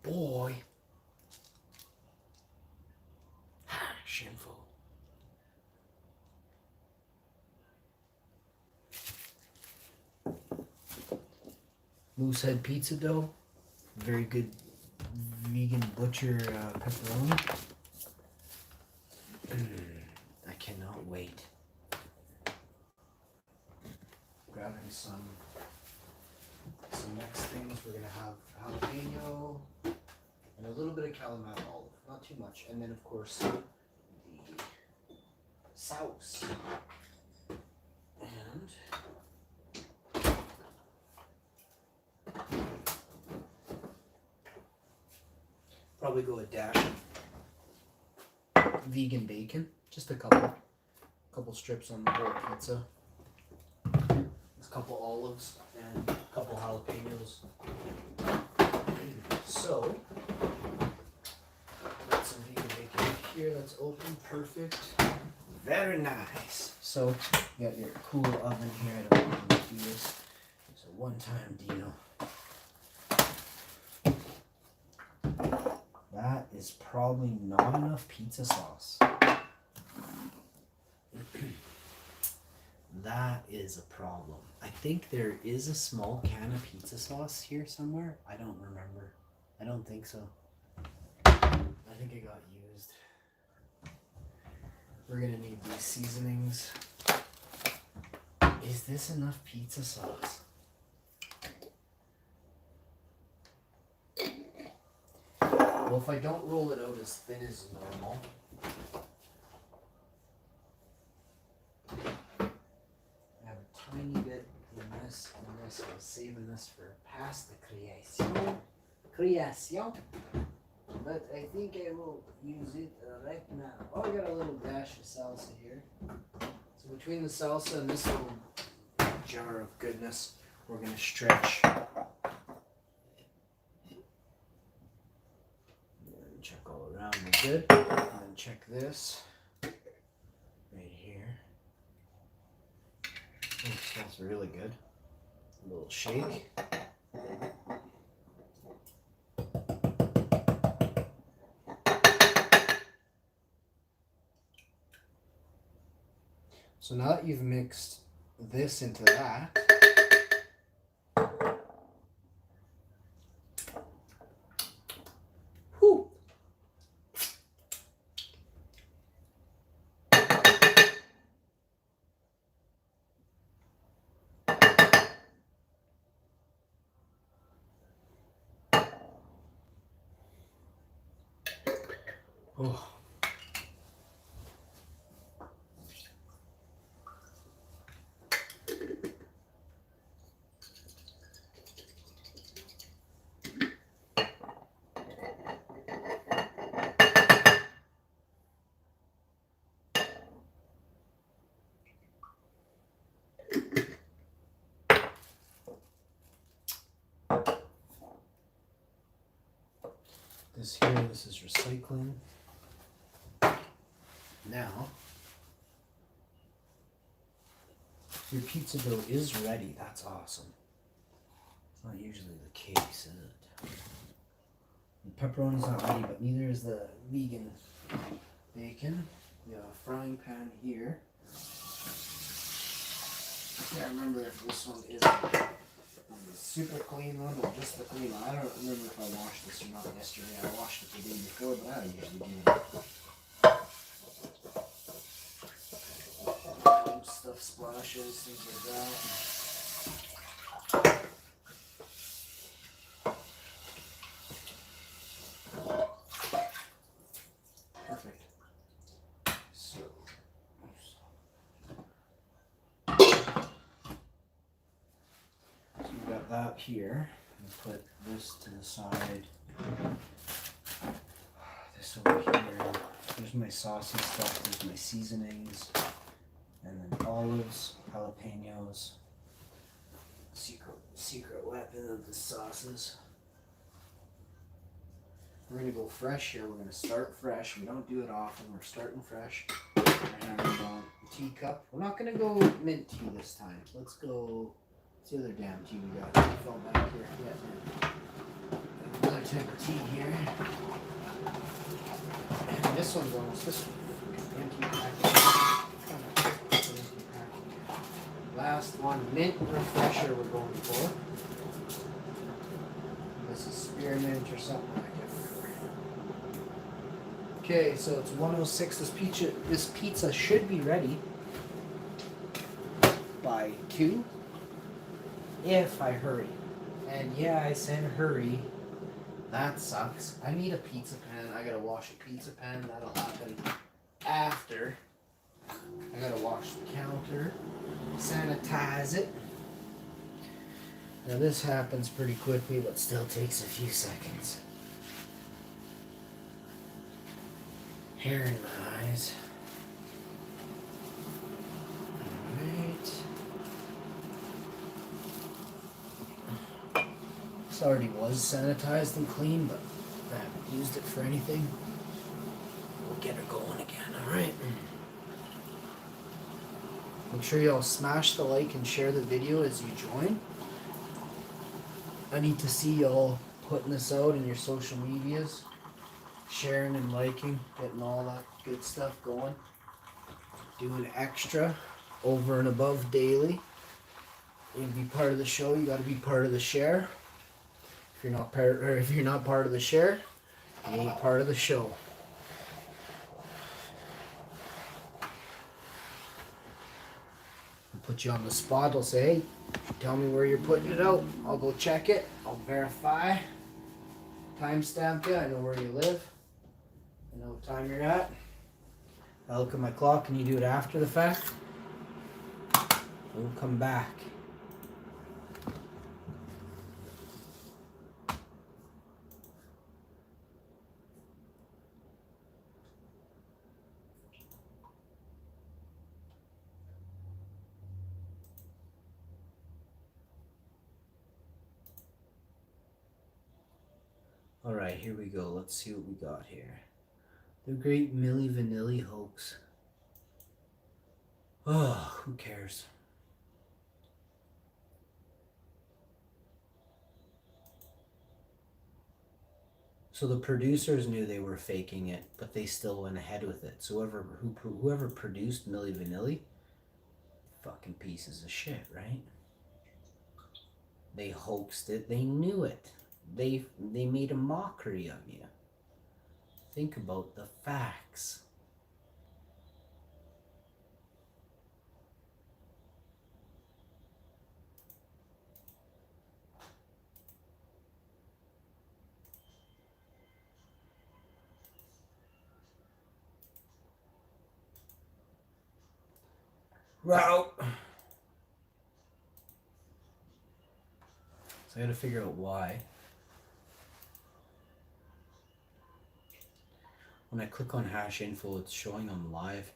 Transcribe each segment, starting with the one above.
boy. Shameful. Moosehead pizza dough. Very good vegan butcher pepperoni. I cannot wait. Grabbing some next things. We're gonna have jalapeno and a little bit of Calamari olive, not too much, and then of course the sauce. And probably go a dash of vegan bacon, just a couple strips on the whole pizza. A couple olives and a couple jalapenos. So, got some vegan bacon here that's open, perfect. Very nice. So, you got your cool oven here. I don't want to do this. It's a one-time deal. That is probably not enough pizza sauce. That is a problem. I think there is a small can of pizza sauce here somewhere. I don't remember. I don't think so. I think it got used. We're gonna need these seasonings. Is this enough pizza sauce? Well, if I don't roll it out as thin as normal, I have a tiny bit in this and this. I was saving this for past the creation. But I think I will use it right now. Oh, I got a little dash of salsa here. So between the salsa and this little jar of goodness, we're going to stretch. And check all around, we're good. And then check this right here. Oh, it smells really good. A little shake. So now that you've mixed this into that, whew. Oh. This here, this is recycling. Now, your pizza dough is ready. That's awesome. It's not usually the case, is it? The pepperoni's not ready, but neither is the vegan bacon. We have a frying pan here. I can't remember if this one is a super clean one or just the clean one. I don't remember if I washed this or not yesterday. I washed it the day before, but I usually do. Stuff splashes, things like that. Perfect. So we've got that here. We'll put this to the side. This over here. There's my saucy stuff. There's my seasonings. And then olives, jalapenos, secret weapon of the sauces. We're gonna go fresh here. We're gonna start fresh. We don't do it often. We're starting fresh. And a teacup. We're not gonna go mint tea this time. Let's go. What's the other damn tea we got? I fell back here. Yeah, man. type of tea here. And this one's almost this one. Empty package. Last one, mint refresher we're going for. This is spearmint or something, I can't remember. Okay, so it's 1:06. This pizza should be ready by 2 if I hurry. And yeah, I said hurry. That sucks. I need a pizza pan. I gotta wash a pizza pan. That'll happen after. I gotta wash the counter, sanitize it. Now this happens pretty quickly, but still takes a few seconds. Hair in my eyes. Alright. This already was sanitized and clean, but I haven't used it for anything. We'll get her going again, alright? Make sure y'all smash the like and share the video as you join. I need to see y'all putting this out in your social medias, sharing and liking, getting all that good stuff going. Doing extra over and above daily. You can be part of the show, you gotta be part of the share. If you're not part of the share, you ain't part of the show. I'll put you on the spot, I'll say, hey, tell me where you're putting it out. I'll go check it, I'll verify, timestamp you, I know where you live, I know what time you're at. I look at my clock and you do it after the fact. We'll come back. Alright, here we go. Let's see what we got here. The great Milli Vanilli hoax. Oh, who cares? So the producers knew they were faking it, but they still went ahead with it. So whoever produced Milli Vanilli, fucking pieces of shit, right? They hoaxed it. They knew it. They made a mockery of you. Think about the facts. Route. So I gotta figure out why. When I click on hash info, it's showing I'm live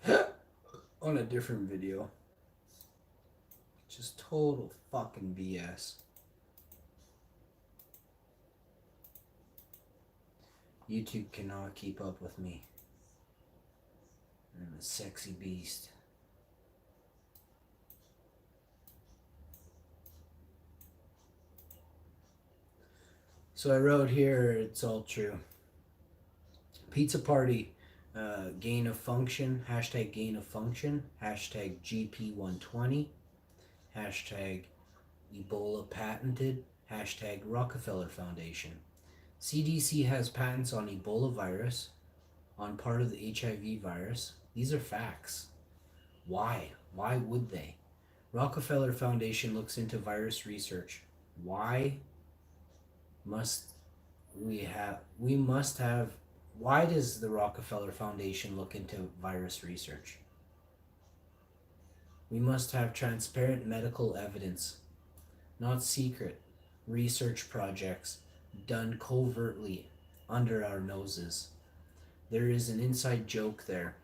on a different video. Just total fucking BS. YouTube cannot keep up with me. I'm a sexy beast. So I wrote here, it's all true. Pizza party, gain of function, hashtag gain of function, hashtag GP120, hashtag Ebola patented, hashtag Rockefeller Foundation. CDC has patents on Ebola virus, on part of the HIV virus. These are facts. Why? Why would they? Rockefeller Foundation looks into virus research. Why does the Rockefeller Foundation look into virus research? We must have transparent medical evidence, not secret research projects done covertly under our noses. There is an inside joke there.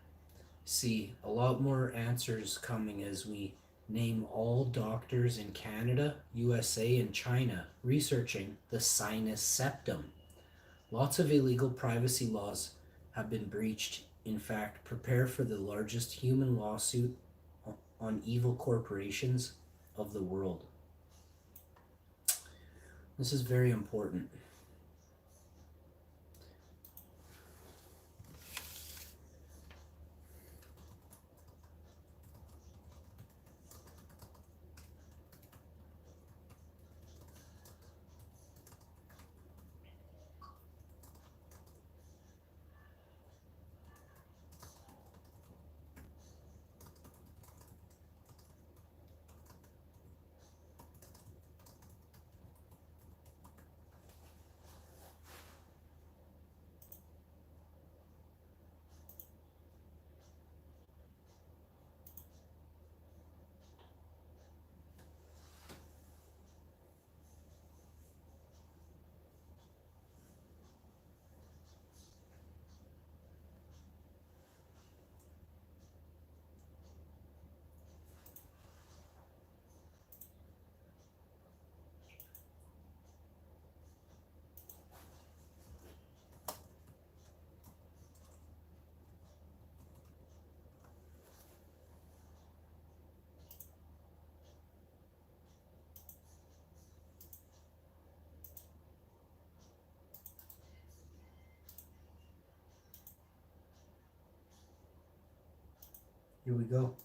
See, a lot more answers coming as we name all doctors in Canada, USA, and China researching the sinus septum. Lots of illegal privacy laws have been breached. In fact, prepare for the largest human lawsuit on evil corporations of the world. This is very important. Here we go.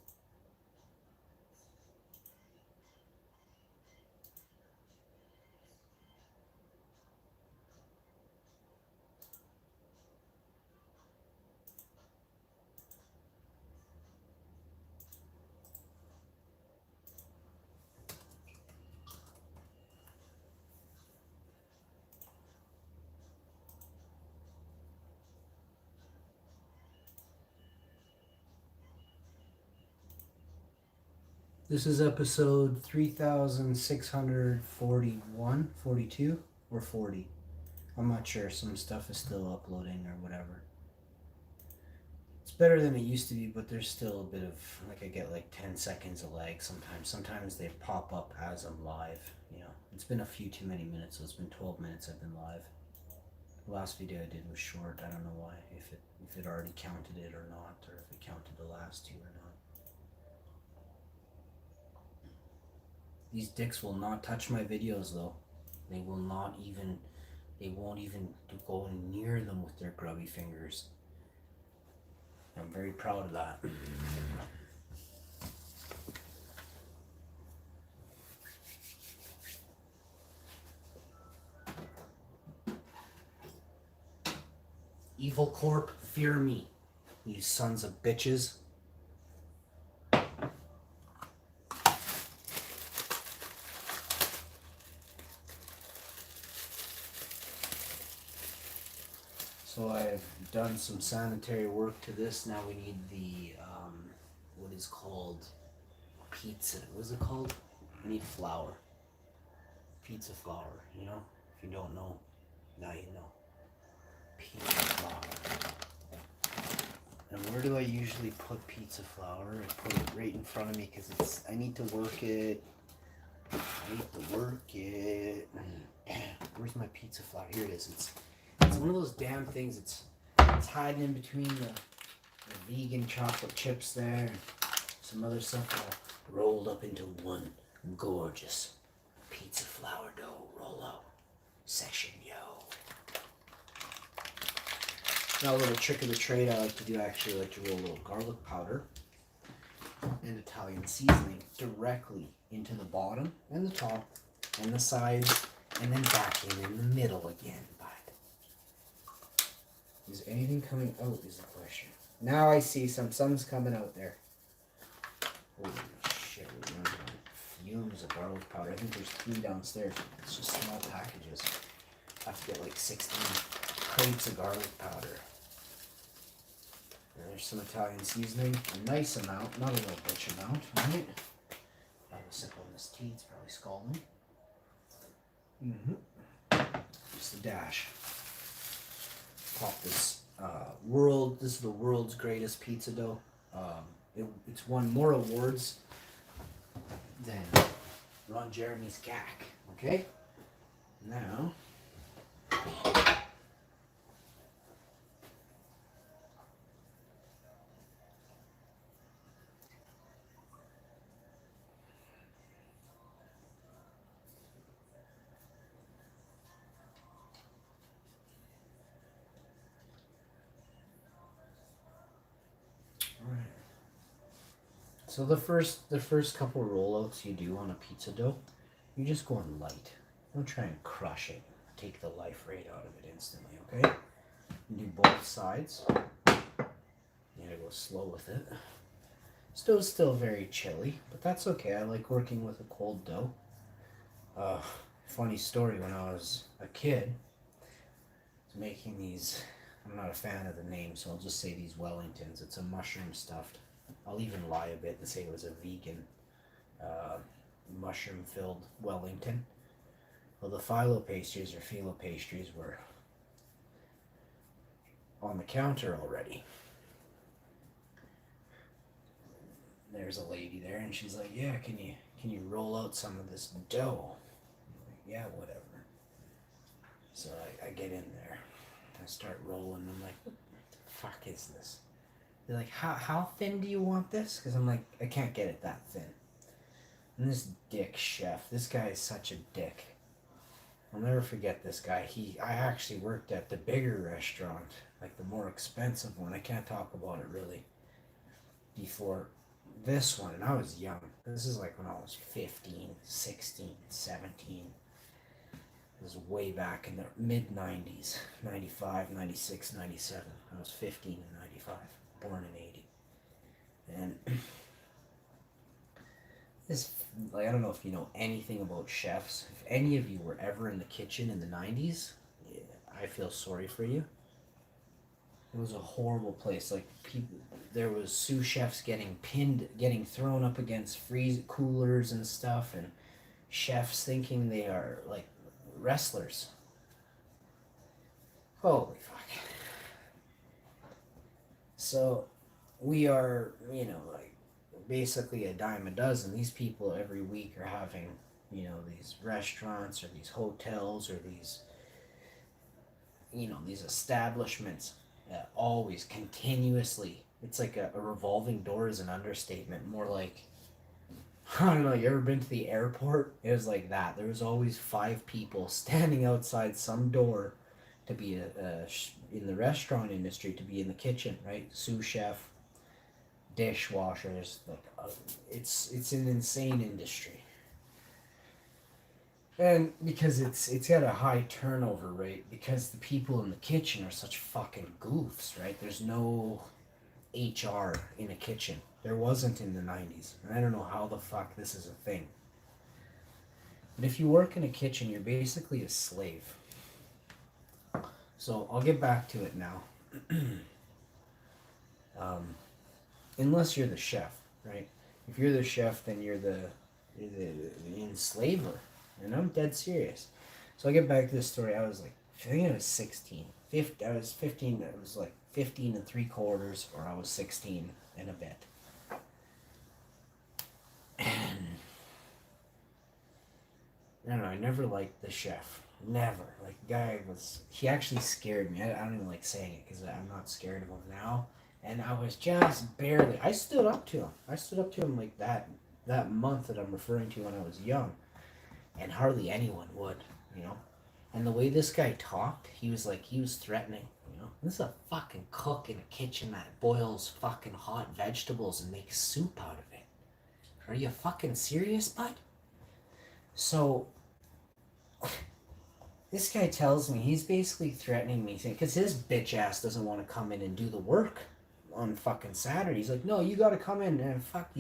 This is episode 3641, 42, or 40. I'm not sure. Some stuff is still uploading or whatever. It's better than it used to be, but there's still a bit of, like, I get like 10 seconds of lag sometimes. Sometimes they pop up as I'm live. You know, it's been a few too many minutes, so it's been 12 minutes I've been live. The last video I did was short. I don't know why, if it already counted it or not, or if it counted the last two or not. These dicks will not touch my videos though. They will not even, they won't even go near them with their grubby fingers. I'm very proud of that. Evil Corp, fear me, you sons of bitches. So I've done some sanitary work to this. Now we need the, what is called pizza. What is it called? We need flour. Pizza flour, you know? If you don't know, now you know. Pizza flour. And where do I usually put pizza flour? I put it right in front of me because I need to work it. Where's my pizza flour? Here it is. It's one of those damn things. It's hiding in between the vegan chocolate chips there, and some other stuff all rolled up into one gorgeous pizza flour dough roll-out session, yo. Now a little trick of the trade I like to do, actually like to roll a little garlic powder and Italian seasoning directly into the bottom and the top and the sides, and then back in the middle again. Is anything coming out is the question. Now I see sun's coming out there. Holy shit, we're running out of fumes of garlic powder. I think there's 3 downstairs. It's just small packages. I have to get like 16 crates of garlic powder. And there's some Italian seasoning. A nice amount, not a little bitch amount, right? Have a sip on this tea, it's probably scalding. Just a dash. Pop this this is the world's greatest pizza dough. It's won more awards than Ron Jeremy's CAC. Okay, now so the first couple rollouts you do on a pizza dough, you just go on light. Don't try and crush it. Take the life rate out of it instantly, okay? You do both sides. You gotta go slow with it. Dough's still very chilly, but that's okay. I like working with a cold dough. Funny story, when I was a kid, I was making these, I'm not a fan of the name, so I'll just say these Wellingtons. It's a mushroom stuffed. I'll even lie a bit and say it was a vegan mushroom-filled Wellington. Well, the phyllo pastries or phyllo pastries were on the counter already. There's a lady there, and she's like, "Yeah, can you roll out some of this dough?" I'm like, "Yeah, whatever." So I get in there, I start rolling. I'm like, "What the fuck is this?" They're like, how thin do you want this? Because I'm like, I can't get it that thin. And this dick chef, this guy is such a dick. I'll never forget this guy. I actually worked at the bigger restaurant, like the more expensive one. I can't talk about it really. before this one, and I was young. This is like when I was 15, 16, 17. This was way back in the mid 90s, 95, 96, 97. I was 15 in 95, born in 80. And this, like, I don't know if you know anything about chefs. If any of you were ever in the kitchen in the 90s, yeah, I feel sorry for you. It was a horrible place. Like, people, there was sous chefs getting pinned, getting thrown up against freeze coolers and stuff, and chefs thinking they are like wrestlers. Holy fuck. So we are, you know, like basically a dime a dozen. These people every week are having, you know, these restaurants or these hotels or these, you know, these establishments, always continuously. It's like a revolving door is an understatement. More like, I don't know, you ever been to the airport? It was like that. There was always 5 people standing outside some door to be in the restaurant industry, to be in the kitchen, right? Sous chef, dishwashers, like it's an insane industry. And because it's got a high turnover rate, because the people in the kitchen are such fucking goofs, right? There's no HR in a kitchen. There wasn't in the 90s. And I don't know how the fuck this is a thing. But if you work in a kitchen, you're basically a slave. So I'll get back to it now. Unless you're the chef, right? If you're the chef, then you're the enslaver. And I'm dead serious. So I get back to this story. I was like, I think I was 16. I was 15. I was like 15 and 3/4, or I was 16 and a bit. And I don't know, I never liked the chef. Never. Like, the guy he actually scared me. I don't even like saying it because I'm not scared of him now. And I was just barely, I stood up to him. I stood up to him like that month that I'm referring to when I was young. And hardly anyone would, you know. And the way this guy talked, he was threatening, you know. This is a fucking cook in a kitchen that boils fucking hot vegetables and makes soup out of it. Are you fucking serious, bud? So, this guy tells me, he's basically threatening me, because his bitch ass doesn't want to come in and do the work on fucking Saturday. He's like, no, you gotta come in, and fuck,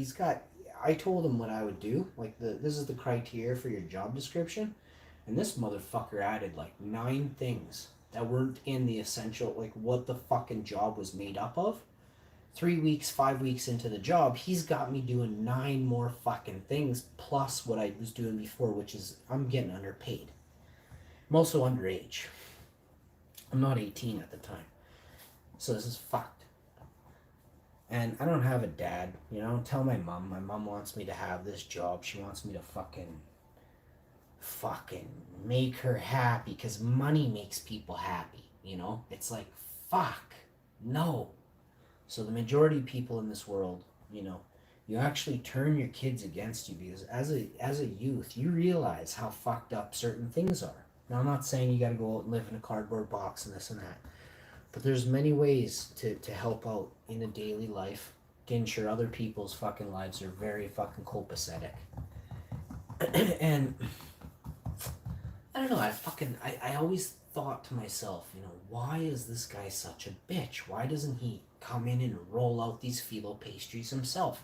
I told him what I would do. Like, this is the criteria for your job description. And this motherfucker added like 9 things that weren't in the essential, like what the fucking job was made up of. 3 weeks, 5 weeks into the job, he's got me doing 9 more fucking things plus what I was doing before, which is I'm getting underpaid. I'm also underage. I'm not 18 at the time. So this is fucked. And I don't have a dad, you know. Tell my mom. My mom wants me to have this job. She wants me to fucking make her happy, because money makes people happy, you know. It's like, fuck, no. So the majority of people in this world, you know, you actually turn your kids against you, because as a youth, you realize how fucked up certain things are. Now, I'm not saying you got to go out and live in a cardboard box and this and that. But there's many ways to help out in a daily life to ensure other people's fucking lives are very fucking copacetic. And I don't know, I always thought to myself, you know, why is this guy such a bitch? Why doesn't he come in and roll out these phyllo pastries himself?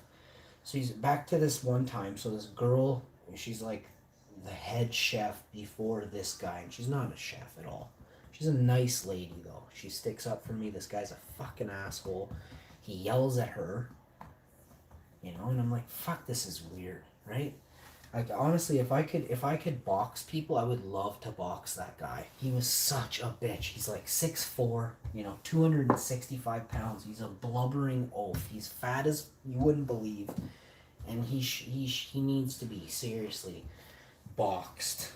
So he's back to this one time. So this girl, she's like the head chef before this guy, and she's not a chef at all. She's a nice lady, though. She sticks up for me. This guy's a fucking asshole. He yells at her, you know, and I'm like, fuck, this is weird, right? Like, honestly, if I could box people, I would love to box that guy. He was such a bitch. He's like 6'4", you know, 265 pounds. He's a blubbering oaf. He's fat as you wouldn't believe, and he needs to be seriously boxed,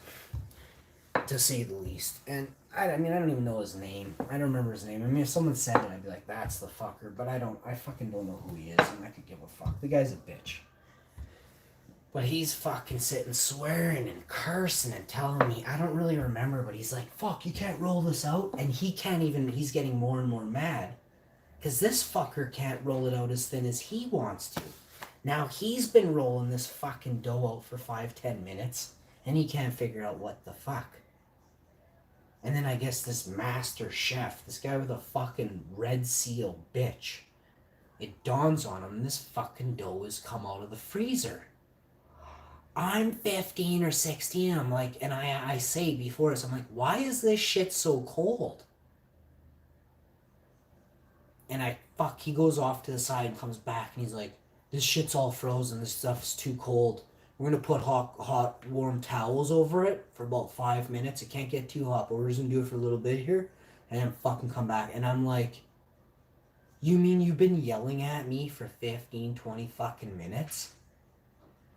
to say the least. And I mean, I don't even know his name. I don't remember his name. I mean, if someone said it, I'd be like, that's the fucker. But I fucking don't know who he is, and I could give a fuck. The guy's a bitch. But he's fucking sitting swearing and cursing and telling me, I don't really remember, but he's like, fuck, you can't roll this out. And he can't even, he's getting more and more mad. Because this fucker can't roll it out as thin as he wants to. Now he's been rolling this fucking dough out for 5-10 minutes, and he can't figure out what the fuck. And then I guess this master chef, this guy with a fucking red seal bitch, it dawns on him this fucking dough has come out of the freezer. I'm 15 or 16, I'm like, and I say before this, I'm like, why is this shit so cold? And he goes off to the side and comes back and he's like, this shit's all frozen, this stuff's too cold. We're gonna put hot, warm towels over it for about 5 minutes. It can't get too hot, but we're just gonna do it for a little bit here, and then fucking come back. And I'm like, you mean you've been yelling at me for 15, 20 fucking minutes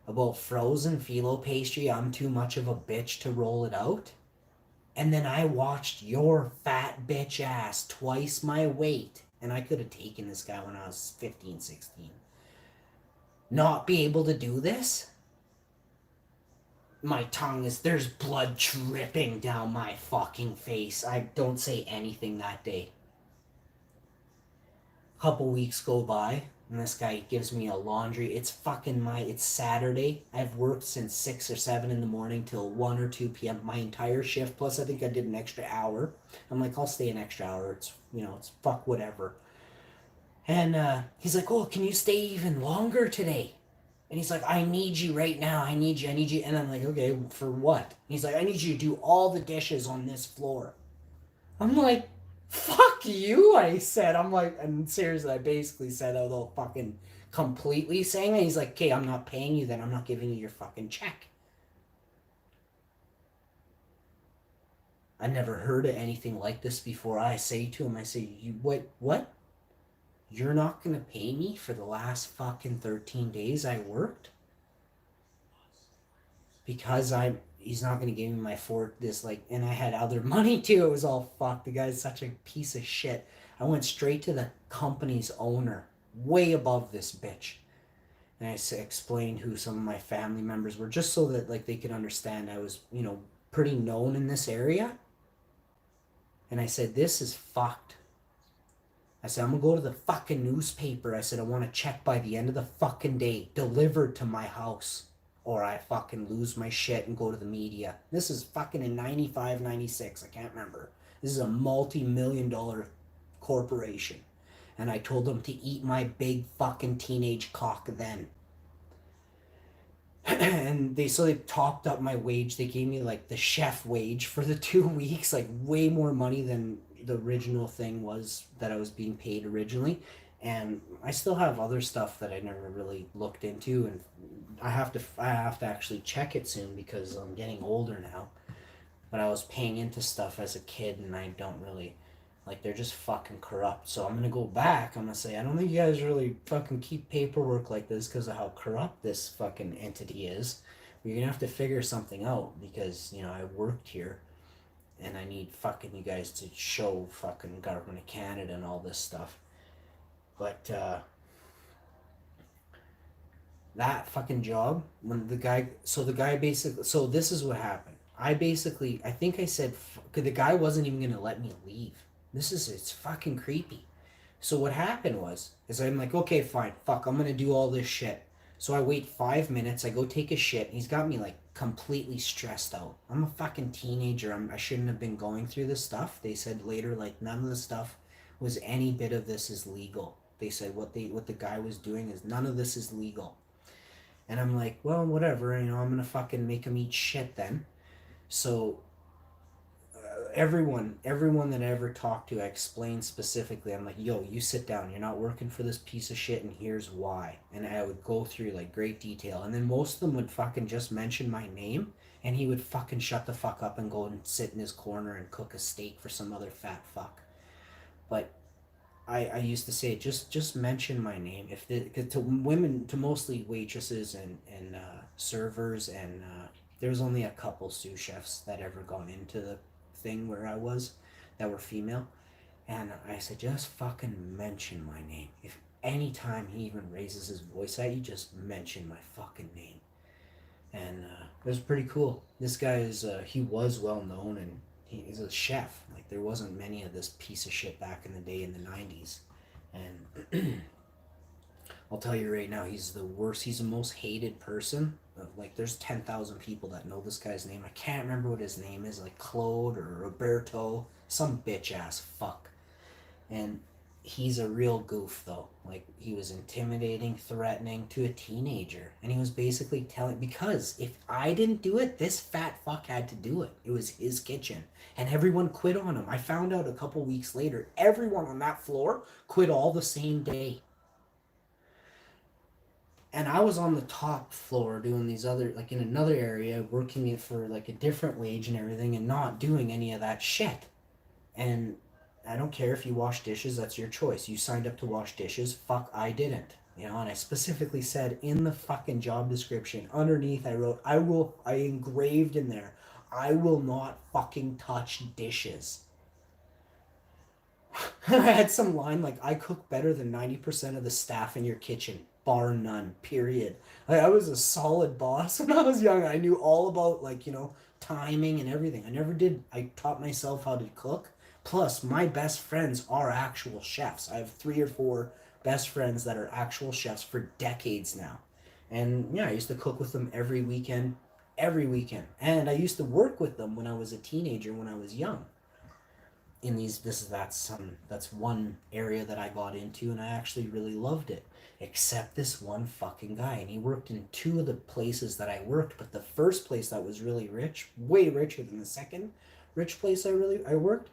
about frozen phyllo pastry? I'm too much of a bitch to roll it out. And then I watched your fat bitch ass twice my weight, and I could have taken this guy when I was 15, 16. Not be able to do this? My tongue is, there's blood dripping down my fucking face. I don't say anything that day. Couple weeks go by, and this guy gives me a laundry. It's Saturday. I've worked since 6 or 7 in the morning till 1 or 2 p.m. My entire shift, plus I think I did an extra hour. I'm like, I'll stay an extra hour. It's fuck whatever. And he's like, oh, can you stay even longer today? And he's like, I need you right now. I need you. And I'm like, okay, for what? And he's like, I need you to do all the dishes on this floor. I'm like, fuck you, I said. I'm like, and seriously, I basically said, although fucking completely saying it. He's like, okay, I'm not paying you then. I'm not giving you your fucking check. I never heard of anything like this before. I say to him, I say, you what? You're not gonna pay me for the last fucking 13 days I worked? Because he's not gonna give me my and I had other money too. It was all fucked. The guy's such a piece of shit. I went straight to the company's owner, way above this bitch. And I explained who some of my family members were, just so that like they could understand I was, pretty known in this area. And I said, this is fucked. I said, I'm gonna go to the fucking newspaper. I said, I want a check by the end of the fucking day, delivered to my house, or I fucking lose my shit and go to the media. This is fucking in 95, 96, I can't remember. This is a multi-million-dollar corporation. And I told them to eat my big fucking teenage cock then. And they topped up my wage. They gave me like the chef wage for the 2 weeks, like way more money than the original thing was that I was being paid originally. And I still have other stuff that I never really looked into, and I have to actually check it soon because I'm getting older now. But I was paying into stuff as a kid, and I don't really they're just fucking corrupt. So I'm gonna go back. I'm gonna say, I don't think you guys really fucking keep paperwork like this because of how corrupt this fucking entity is. You're gonna have to figure something out because I worked here, and I need fucking you guys to show fucking government of Canada and all this stuff. But that fucking job, when the guy basically, so this is what happened. I think I said, cause the guy wasn't even gonna let me leave. It's fucking creepy. So what happened is I'm like, okay, fine, fuck, I'm gonna do all this shit. So I wait 5 minutes, I go take a shit, and he's got me like completely stressed out. I'm a fucking teenager, I shouldn't have been going through this stuff. They said later, like, none of the stuff was any bit of this is legal. They said what the guy was doing is none of this is legal. And I'm like, well, whatever, I'm gonna fucking make him eat shit then. So everyone that I ever talked to, I explained specifically, I'm like, yo, you sit down, you're not working for this piece of shit, and here's why. And I would go through like great detail, and then most of them would fucking just mention my name, and he would fucking shut the fuck up and go and sit in his corner and cook a steak for some other fat fuck. But I used to say, just mention my name. To women, to mostly waitresses and servers, and there was only a couple sous chefs that ever gone into the thing where I was that were female. And I said, just fucking mention my name. If any time he even raises his voice at you, just mention my fucking name. And it was pretty cool. This guy he was well known, and he's a chef. Like, there wasn't many of this piece of shit back in the day in the 90s. And I'll tell you right now, he's the worst. He's the most hated person. Like, there's 10,000 people that know this guy's name. I can't remember what his name is, like Claude or Roberto, some bitch ass fuck. And he's a real goof, though. Like, he was intimidating, threatening to a teenager. And he was basically telling, because if I didn't do it, this fat fuck had to do it. It was his kitchen. And everyone quit on him. I found out a couple weeks later, everyone on that floor quit all the same day. And I was on the top floor doing these other, like in another area, working it for like a different wage and everything and not doing any of that shit. And I don't care if you wash dishes, that's your choice. You signed up to wash dishes, fuck, I didn't. You know, and I specifically said in the fucking job description, underneath I wrote, I engraved in there, I will not fucking touch dishes. I had some line like, I cook better than 90% of the staff in your kitchen, bar none, period. Like, I was a solid boss when I was young. I knew all about, like, you know, timing and everything. I taught myself how to cook. Plus, my best friends are actual chefs. I have 3 or 4 best friends that are actual chefs for decades now. And yeah, I used to cook with them every weekend. And I used to work with them when I was a teenager, when I was young. In these, that's one area that I got into, and I actually really loved it. Except this one fucking guy, and he worked in 2 of the places that I worked, but the first place that was really rich, way richer than the second rich place I worked,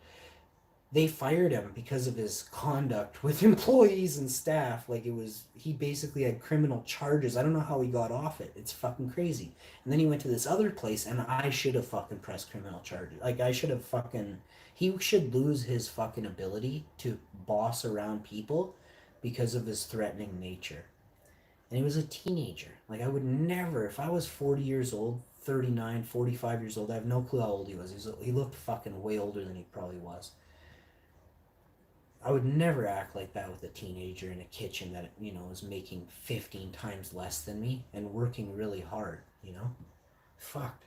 they fired him because of his conduct with employees and staff. Like, he basically had criminal charges. I don't know how he got off it. It's fucking crazy. And then he went to this other place, and I should have fucking pressed criminal charges. Like, he should lose his fucking ability to boss around people because of his threatening nature. And he was a teenager. Like, I would never, if I was 40 years old, 39, 45 years old, I have no clue how old he was. He looked fucking way older than he probably was. I would never act like that with a teenager in a kitchen that, you know, is making 15 times less than me and working really hard, you know? Fucked.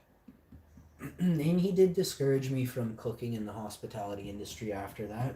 And he did discourage me from cooking in the hospitality industry after that.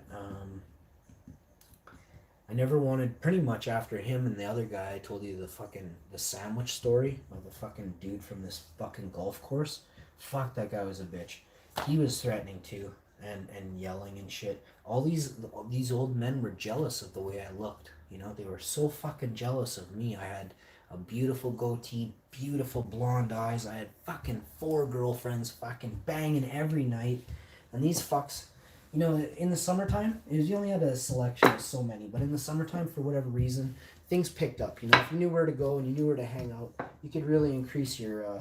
I never wanted, pretty much after him and the other guy, I told you the sandwich story of the fucking dude from this fucking golf course. Fuck, that guy was a bitch. He was threatening too. And yelling and shit. All these old men were jealous of the way I looked. You know, they were so fucking jealous of me. I had a beautiful goatee, beautiful blonde eyes. I had fucking 4 girlfriends fucking banging every night. And these fucks, you know, in the summertime, you only had a selection of so many, but in the summertime, for whatever reason, things picked up. You know, if you knew where to go and you knew where to hang out, you could really increase your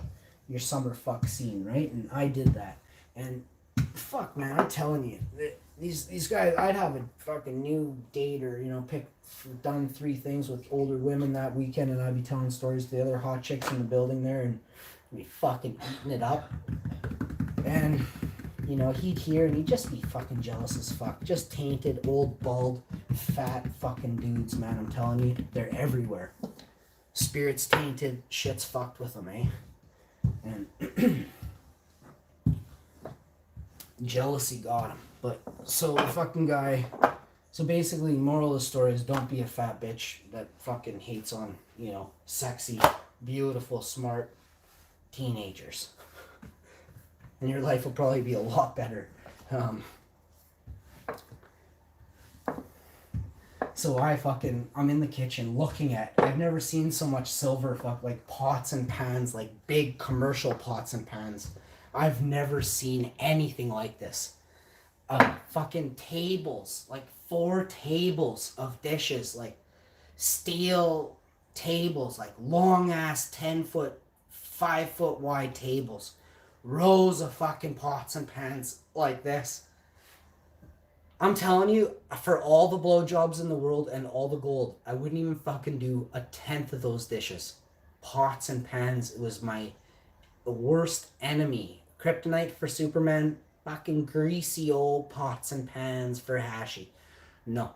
summer fuck scene, right? And I did that. And fuck, man, I'm telling you, these guys, I'd have a fucking new date or, you know, done 3 things with older women that weekend, and I'd be telling stories to the other hot chicks in the building there, and we'd be fucking eating it up. And, you know, he'd hear and he'd just be fucking jealous as fuck. Just tainted, old, bald, fat fucking dudes, man, I'm telling you. They're everywhere. Spirits tainted, shit's fucked with them, eh? And jealousy got him. But so the fucking guy, so basically moral of the story is don't be a fat bitch that fucking hates on, you know, sexy, beautiful, smart teenagers. And your life will probably be a lot better. So I'm in the kitchen looking at, I've never seen so much silver, like pots and pans, like big commercial pots and pans. I've never seen anything like this. Fucking tables, like 4 tables of dishes, like steel tables, like long ass 10-foot, 5-foot wide tables. Rows of fucking pots and pans like this. I'm telling you, for all the blowjobs in the world and all the gold, I wouldn't even fucking do a 10th of those dishes. Pots and pans, it was the worst enemy. Kryptonite for Superman, fucking greasy old pots and pans for Hashi. No.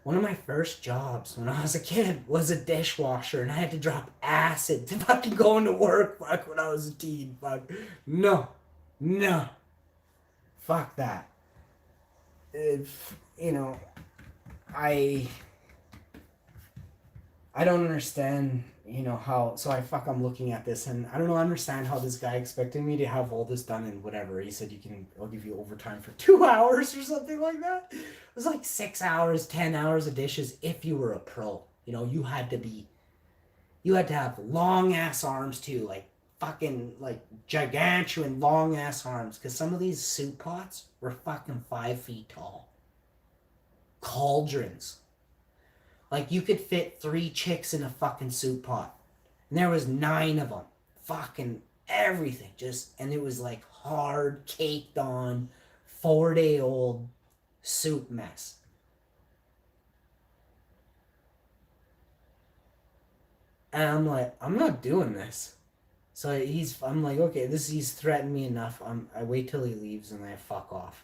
One of my first jobs when I was a kid was a dishwasher, and I had to drop acid to fucking go into work, fuck, when I was a teen, fuck. No. Fuck that. You know, I don't understand, you know, how, so I'm looking at this and I don't understand how this guy expected me to have all this done in whatever. He said I'll give you overtime for 2 hours or something like that. It was like 6 hours, 10 hours of dishes if you were a pro. You know, you had to have long ass arms too, like fucking like gigantuan long ass arms, because some of these soup pots were fucking 5 feet tall. Cauldrons. Like, you could fit 3 chicks in a fucking soup pot. And there was 9 of them. Fucking everything. And it was like hard, caked on, 4-day-old soup mess. And I'm like, I'm not doing this. So I'm like, okay, he's threatened me enough. I wait till he leaves and I fuck off.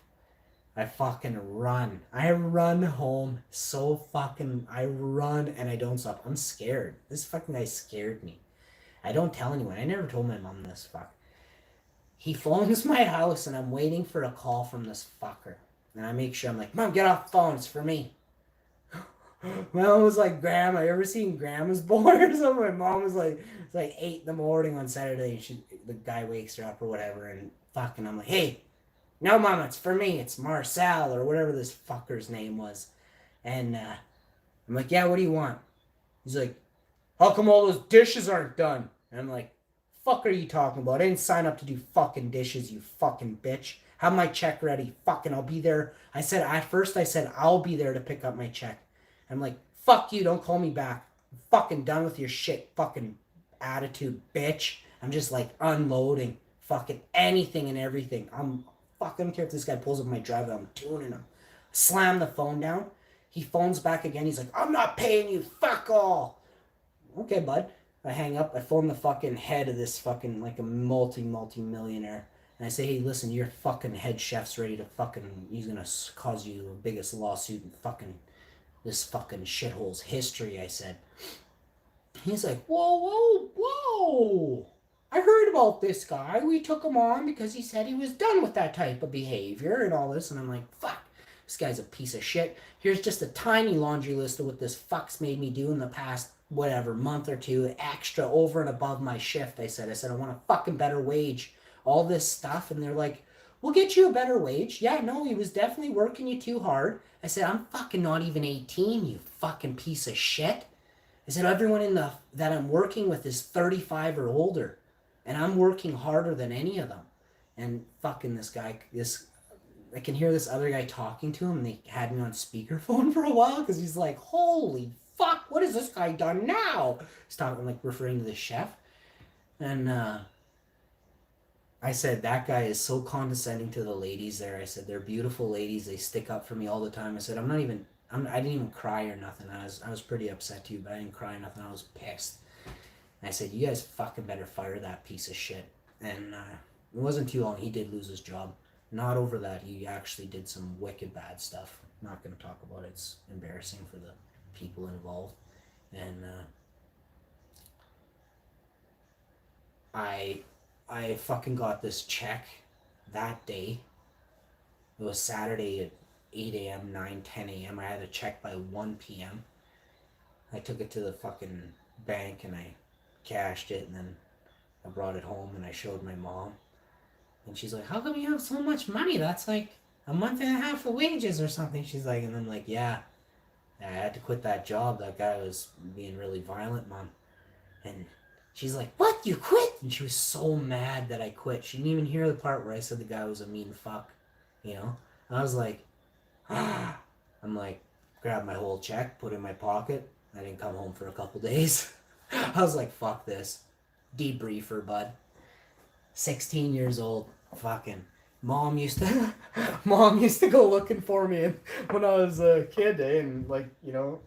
I fucking run. I run home I run and I don't stop. I'm scared. This fucking guy scared me. I don't tell anyone. I never told my mom this fuck. He phones my house and I'm waiting for a call from this fucker. And I make sure, I'm like, Mom, get off the phone. It's for me. My mom was like, Grandma, you ever seen Grandma's Boy or something? My mom was like, it's like 8 in the morning on Saturday. The guy wakes her up or whatever. And fucking, I'm like, hey, no, Mama, it's for me. It's Marcel or whatever this fucker's name was. And I'm like, yeah, what do you want? He's like, how come all those dishes aren't done? And I'm like, fuck are you talking about? I didn't sign up to do fucking dishes, you fucking bitch. Have my check ready. Fucking, I'll be there. At first I said, I'll be there to pick up my check. I'm like, fuck you, don't call me back. I'm fucking done with your shit fucking attitude, bitch. I'm just like unloading fucking anything and everything. I don't care if this guy pulls up my driveway, I'm tuning him. Slam the phone down. He phones back again. He's like, I'm not paying you. Fuck all. Okay, bud. I hang up. I phone the fucking head of this fucking, like a multi-millionaire. And I say, hey, listen, your fucking head chef's ready to fucking, he's going to cause you the biggest lawsuit in fucking, this fucking shithole's history, I said. He's like, whoa. I heard about this guy. We took him on because he said he was done with that type of behavior and all this. And I'm like, fuck, this guy's a piece of shit. Here's just a tiny laundry list of what this fuck's made me do in the past, whatever, month or two, extra over and above my shift. I said, I want a fucking better wage. All this stuff. And they're like, we'll get you a better wage. Yeah, no, he was definitely working you too hard. I said, I'm fucking not even 18, you fucking piece of shit. I said, everyone that I'm working with is 35 or older. And I'm working harder than any of them. And fucking I can hear this other guy talking to him, and they had me on speakerphone for a while, because he's like, holy fuck, what has this guy done now? He's talking, like, referring to the chef. And I said, that guy is so condescending to the ladies there. I said, they're beautiful ladies. They stick up for me all the time. I said, I didn't even cry or nothing. I was pretty upset too, but I didn't cry or nothing. I was pissed. And I said, you guys fucking better fire that piece of shit. And it wasn't too long. He did lose his job. Not over that. He actually did some wicked bad stuff. I'm not going to talk about it. It's embarrassing for the people involved. And I fucking got this check that day. It was Saturday at 8 a.m., 9, 10 a.m. I had a check by 1 p.m. I took it to the fucking bank and I cashed it, and then I brought it home and I showed my mom. And she's like, how come you have so much money? That's like a month and a half of wages or something. She's like, and I'm like, yeah, I had to quit that job. That guy was being really violent, Mom. And she's like, what? You quit? And she was so mad that I quit. She didn't even hear the part where I said the guy was a mean fuck, you know? And I was like, ah. I'm like, grabbed my whole check, put it in my pocket. I didn't come home for a couple days. I was like, fuck this. Debriefer, bud. 16 years old. Fucking. Mom used to go looking for me when I was a kid, and like, you know,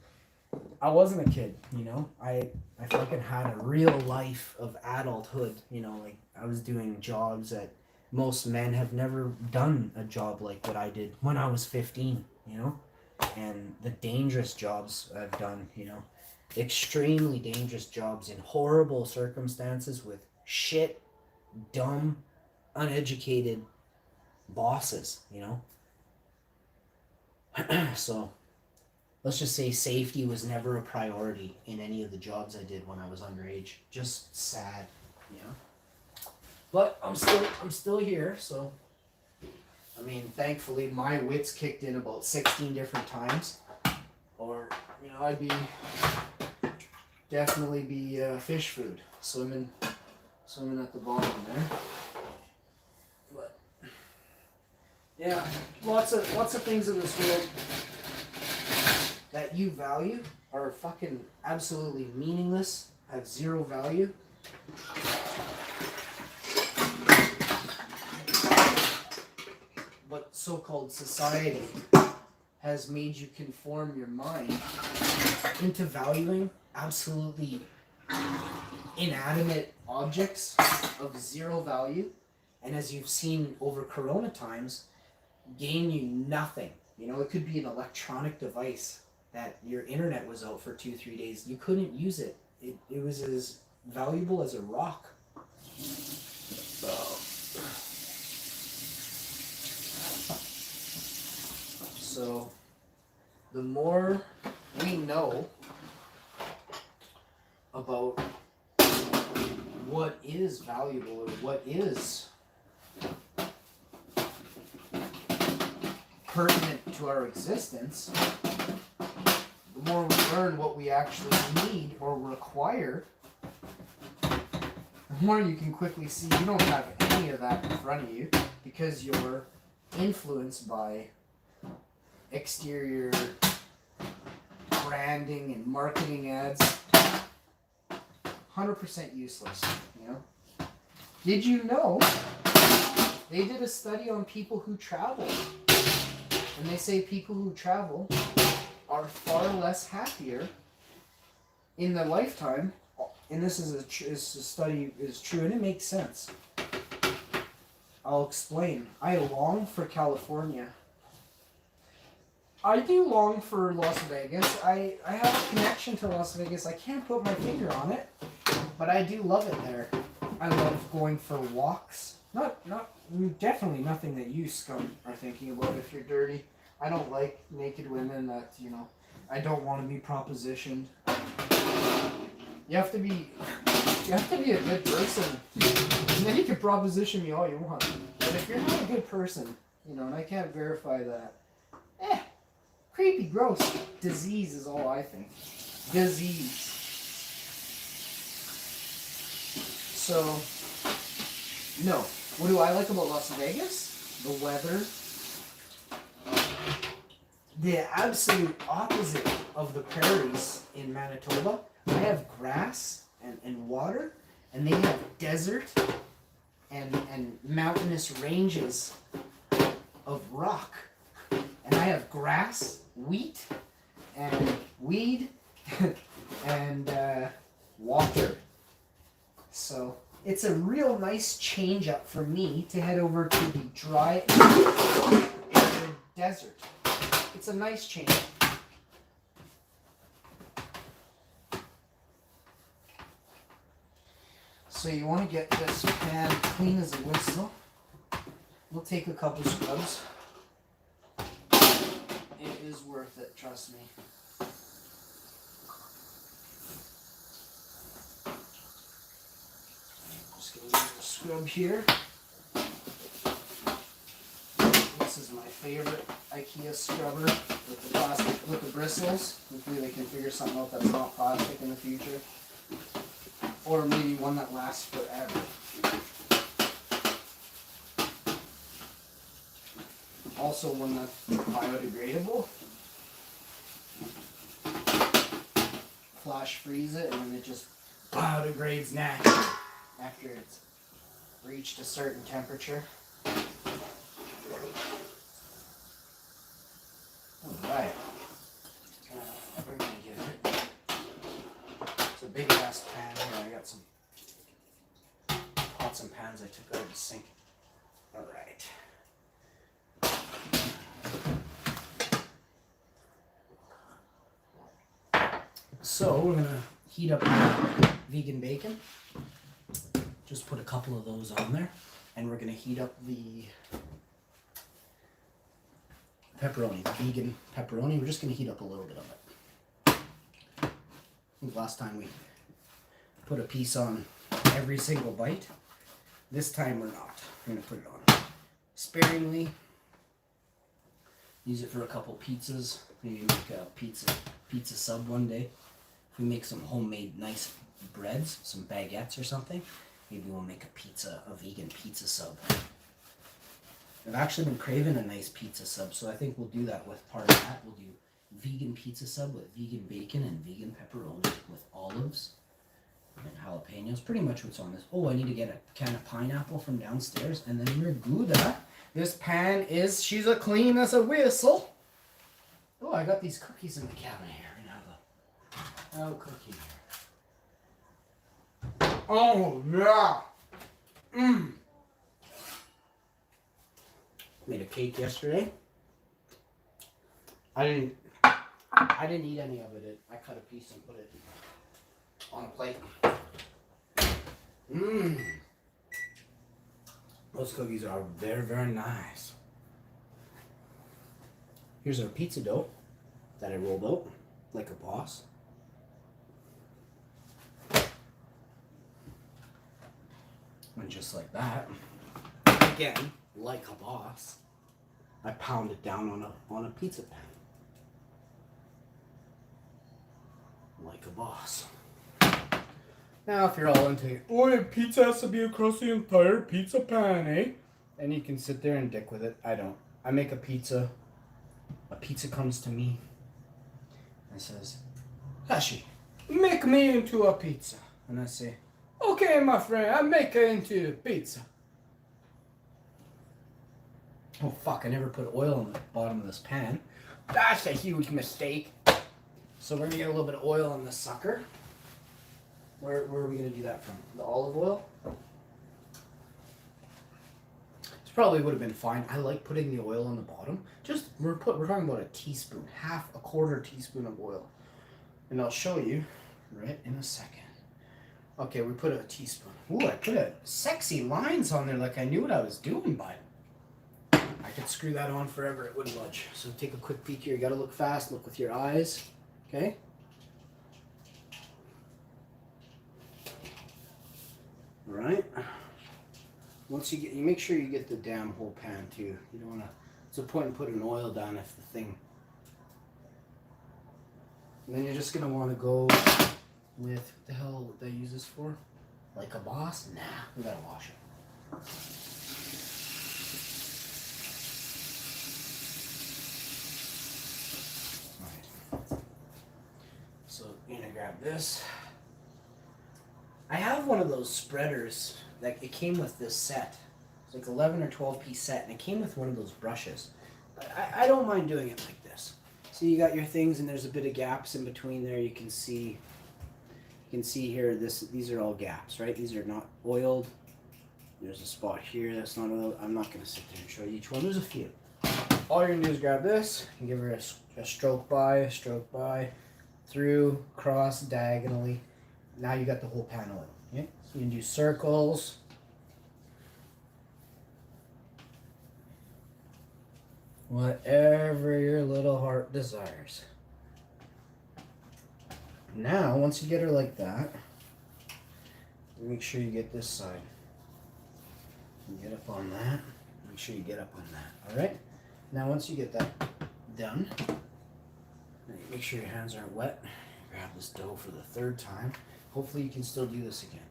I wasn't a kid, you know. I fucking had a real life of adulthood, you know, like I was doing jobs that most men have never done a job like what I did when I was 15, you know. And the dangerous jobs I've done, you know, extremely dangerous jobs in horrible circumstances with shit, dumb, uneducated bosses, you know. So let's just say safety was never a priority in any of the jobs I did when I was underage. Just sad, you know. But I'm still here, so I mean, thankfully my wits kicked in about 16 different times, or you know, I'd definitely be fish food, swimming at the bottom there. But yeah, lots of things in this world that you value are fucking absolutely meaningless, have zero value. But so-called society has made you conform your mind into valuing absolutely inanimate objects of zero value, and as you've seen over Corona times, gain you nothing. You know, it could be an electronic device that your internet was out for 2-3 days. You couldn't use it. It was as valuable as a rock. So the more we know about what is valuable or what is pertinent to our existence, the more we learn what we actually need or require, the more you can quickly see you don't have any of that in front of you because you're influenced by exterior branding and marketing ads. 100% useless, you know? Did you know they did a study on people who travel, and they say people who travel are far less happier in their lifetime, and this is a study is true, and it makes sense. I'll explain. I long for California. I do long for Las Vegas. I have a connection to Las Vegas. I can't put my finger on it, but I do love it there. I love going for walks. Definitely nothing that you scum are thinking about if you're dirty. I don't like naked women that, you know, I don't want to be propositioned. You have to be a good person. And then you can proposition me all you want. But if you're not a good person, you know, and I can't verify that, creepy, gross. Disease is all I think. Disease. So, no. What do I like about Las Vegas? The weather. The absolute opposite of the prairies in Manitoba. I have grass and water, and they have desert and mountainous ranges of rock. And I have grass, wheat, and weed, and water. So it's a real nice change up for me to head over to the dry arid desert. It's a nice change. So you want to get this pan clean as a whistle. We'll take a couple scrubs. It is worth it, trust me. Just gonna use a scrub here. This is my favorite IKEA scrubber with the plastic, with the bristles. Hopefully they can figure something out that's not plastic in the future. Or maybe one that lasts forever. Also one that's biodegradable. Flash freeze it and then it just biodegrades naturally after it's reached a certain temperature. Alright. We're gonna get it. It's a big ass pan here. I got some pots and pans I took out of the sink. Alright. So we're gonna heat up the vegan bacon. Just put a couple of those on there, and we're gonna heat up the pepperoni, vegan pepperoni. We're just going to heat up a little bit of it. I think last time we put a piece on every single bite. This time we're not. We're going to put it on sparingly. Use it for a couple pizzas. Maybe make a pizza sub one day. If we make some homemade nice breads, some baguettes or something, maybe we'll make a vegan pizza sub. I've actually been craving a nice pizza sub, so I think we'll do that with part of that. We'll do vegan pizza sub with vegan bacon and vegan pepperoni with olives and jalapenos. Pretty much what's on this. Oh, I need to get a can of pineapple from downstairs, and then we're good. This pan she's as clean as a whistle. Oh, I got these cookies in the cabinet here. We're gonna have a cookie here. Oh, yeah. Made a cake yesterday. I didn't eat any of it. I cut a piece and put it on a plate. Those cookies are very, very nice. Here's our pizza dough that I rolled out like a boss. And just like that, again, like a boss, I pound it down on a pizza pan. Like a boss. Now, if you're all into, oh, pizza has to be across the entire pizza pan, eh? And you can sit there and dick with it. I don't. I make a pizza. A pizza comes to me and says, Hashi, make me into a pizza. And I say, okay, my friend, I make it into a pizza. Oh, fuck, I never put oil on the bottom of this pan. That's a huge mistake. So we're going to get a little bit of oil on this sucker. Where are we going to do that from? The olive oil? This probably would have been fine. I like putting the oil on the bottom. Just, we're talking about a teaspoon. A quarter teaspoon of oil. And I'll show you right in a second. Okay, we put a teaspoon. Ooh, I put a sexy lines on there like I knew what I was doing by it. I could screw that on forever, it wouldn't budge. So take a quick peek here. You gotta look fast, look with your eyes. Okay? Alright. Once you make sure you get the damn whole pan too. You don't wanna, it's a point in putting oil down if the thing. And then you're just gonna wanna go with, what the hell would I use this for? Like a boss? Nah, we gotta wash it. So you're gonna grab this. I have one of those spreaders that it came with this set. It's like 11 or 12 piece set, and it came with one of those brushes. I don't mind doing it like this. So you got your things, and there's a bit of gaps in between there. You can see here. These are all gaps, right? These are not oiled. There's a spot here that's not oiled. I'm not gonna sit there and show you each one. There's a few. All you're gonna do is grab this and give her a stroke by, through, cross, diagonally. Now you got the whole pan oil. Okay? So you can do circles. Whatever your little heart desires. Now, once you get her like that, make sure you get this side. You get up on that. Make sure you get up on that. Alright? Now, once you get that done, make sure your hands aren't wet. Grab this dough for the third time. Hopefully you can still do this again.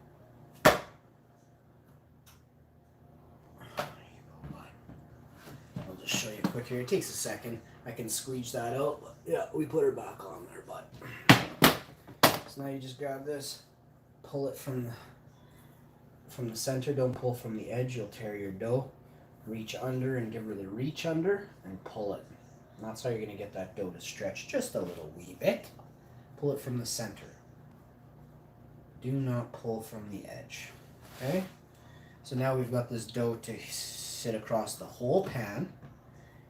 I'll just show you quick here. It takes a second. I can squeeze that out. But yeah, we put her back on there, bud. So now you just grab this, pull it from the center. Don't pull from the edge. You'll tear your dough. Reach under and give her the reach under and pull it. And that's how you're going to get that dough to stretch just a little wee bit. Pull it from the center. Do not pull from the edge. Okay? So now we've got this dough to sit across the whole pan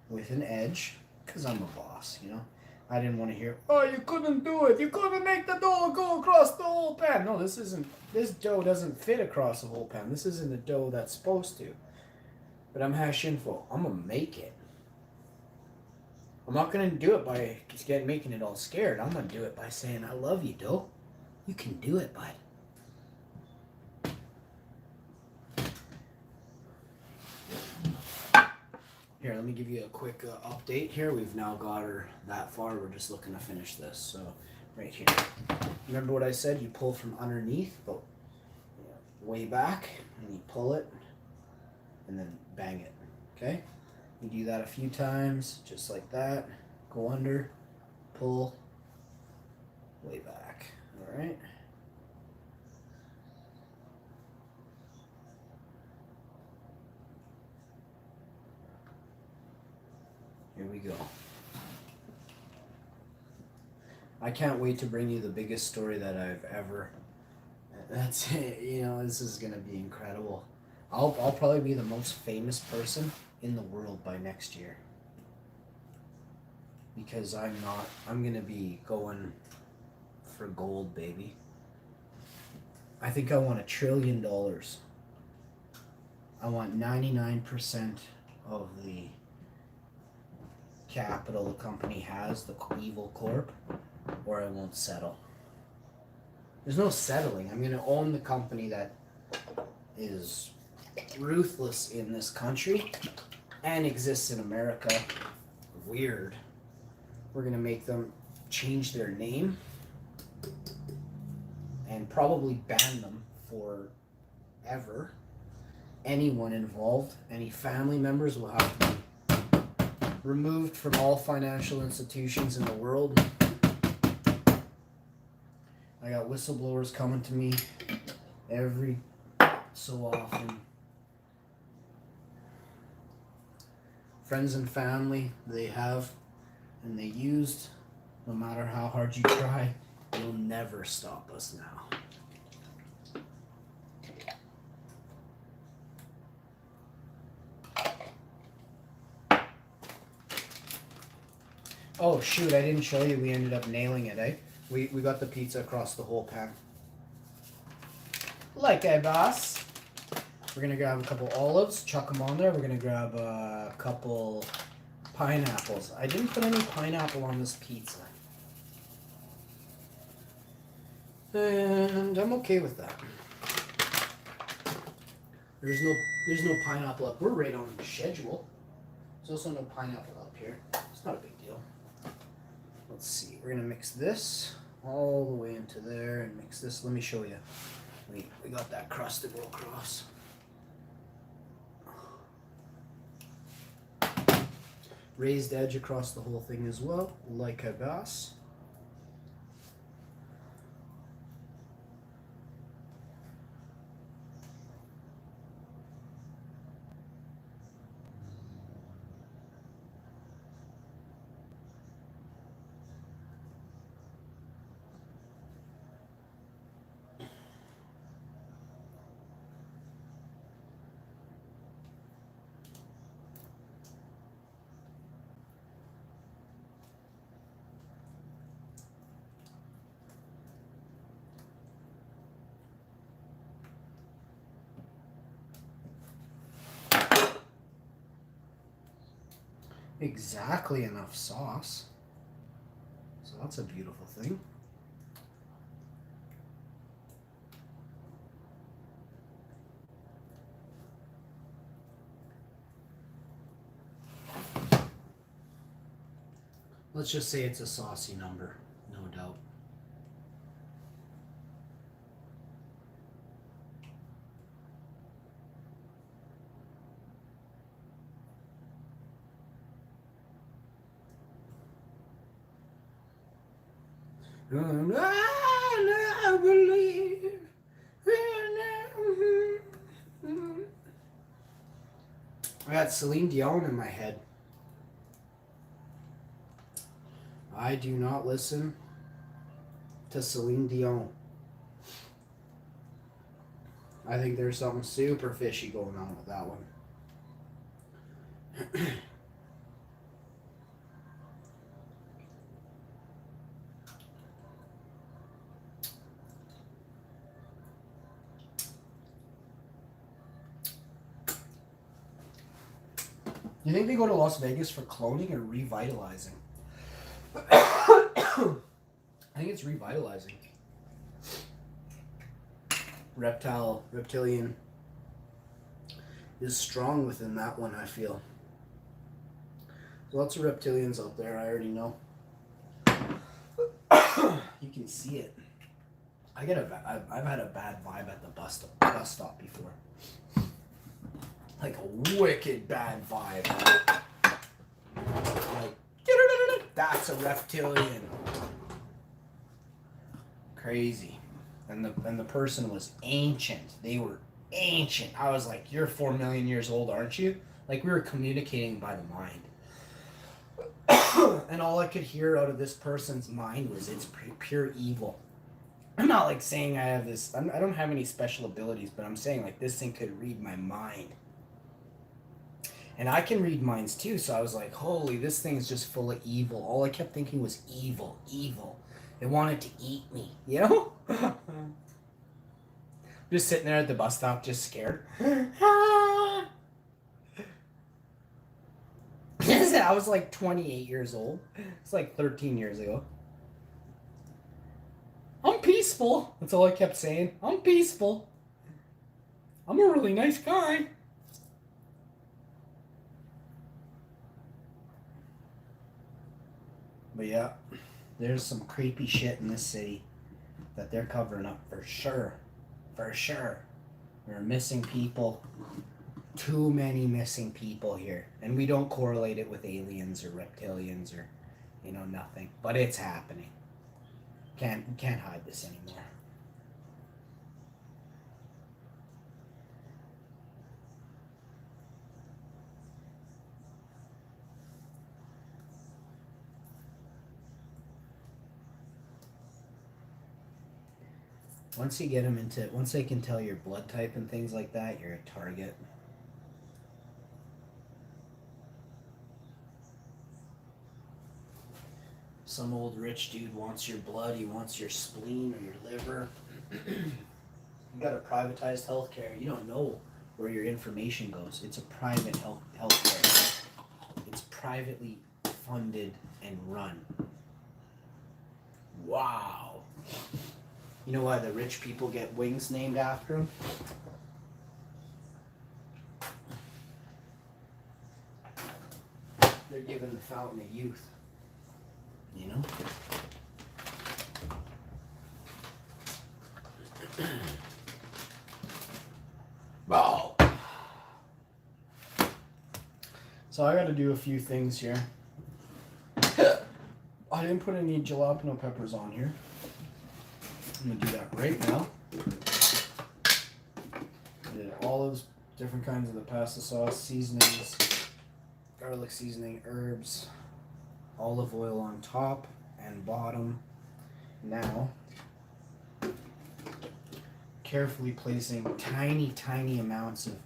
with an edge, because I'm a boss, you know? I didn't want to hear, oh, you couldn't do it. You couldn't make the dough go across the whole pan. No, this dough doesn't fit across the whole pan. This isn't the dough that's supposed to. But I'm hash info. I'm going to make it. I'm not gonna do it by just making it all scared. I'm gonna do it by saying I love you, Doe. You can do it, bud. Here, let me give you a quick update here. We've now got her that far. We're just looking to finish this. So, right here. Remember what I said? You pull from underneath, but way back, and you pull it, and then bang it. Okay? You do that a few times, just like that. Go under, pull, way back. All right? Here we go. I can't wait to bring you the biggest story that I've ever. That's it. You know, this is gonna be incredible. I'll probably be the most famous person in the world by next year. Because I'm gonna be going for gold, baby. I think I want $1 trillion. I want 99% of the capital the company has, the evil corp, or I won't settle. There's no settling. I'm gonna own the company that is ruthless in this country and exists in America. Weird. We're gonna make them change their name and probably ban them forever. Anyone involved, any family members will have to be removed from all financial institutions in the world. I got whistleblowers coming to me every so often. Friends and family they have and they used. No matter how hard you try, you'll never stop us now. Oh shoot, I didn't show you we ended up nailing it, eh? We got the pizza across the whole pan. Like a boss. We're gonna grab a couple olives, chuck them on there. We're gonna grab a couple pineapples. I didn't put any pineapple on this pizza. And I'm okay with that. There's no pineapple up. We're right on schedule. There's also no pineapple up here. It's not a big deal. Let's see. We're gonna mix this all the way into there and mix this. Let me show you. We got that crust to go across. Raised edge across the whole thing as well, like a boss. Exactly enough sauce. So that's a beautiful thing. Let's just say it's a saucy number, no doubt. I believe. I got Celine Dion in my head. I do not listen to Celine Dion. I think there's something super fishy going on with that one. You think they go to Las Vegas for cloning or revitalizing? I think it's revitalizing. Reptilian is strong within that one, I feel. Lots of reptilians out there, I already know. You can see it. I've had a bad vibe at the bus stop before. Like a wicked bad vibe. Like, that's a reptilian. Crazy. And the person was ancient. They were ancient. I was like, you're 4 million years old, aren't you? Like, we were communicating by the mind. And all I could hear out of this person's mind was, it's pure evil. I'm not like saying I have this, I don't have any special abilities, but I'm saying like this thing could read my mind. And I can read minds too, so I was like, holy, this thing's just full of evil. All I kept thinking was evil, evil. It wanted to eat me, you know? Just sitting there at the bus stop, just scared. I was like 28 years old. It's like 13 years ago. I'm peaceful. That's all I kept saying. I'm peaceful. I'm a really nice guy. But yeah, there's some creepy shit in this city that they're covering up for sure. For sure. There are missing people. Too many missing people here. And we don't correlate it with aliens or reptilians or, nothing. But it's happening. Can't hide this anymore. Once you get them once they can tell your blood type and things like that, you're a target. Some old rich dude wants your blood, he wants your spleen or your liver. You got a privatized healthcare. You don't know where your information goes. It's a private healthcare. It's privately funded and run. Wow. You know why the rich people get wings named after them? They're given the fountain of youth. You know? Wow. So I gotta do a few things here. I didn't put any jalapeno peppers on here. I'm gonna do that right now. I did olives, different kinds of the pasta sauce, seasonings, garlic seasoning, herbs, olive oil on top and bottom. Now, carefully placing tiny, tiny amounts of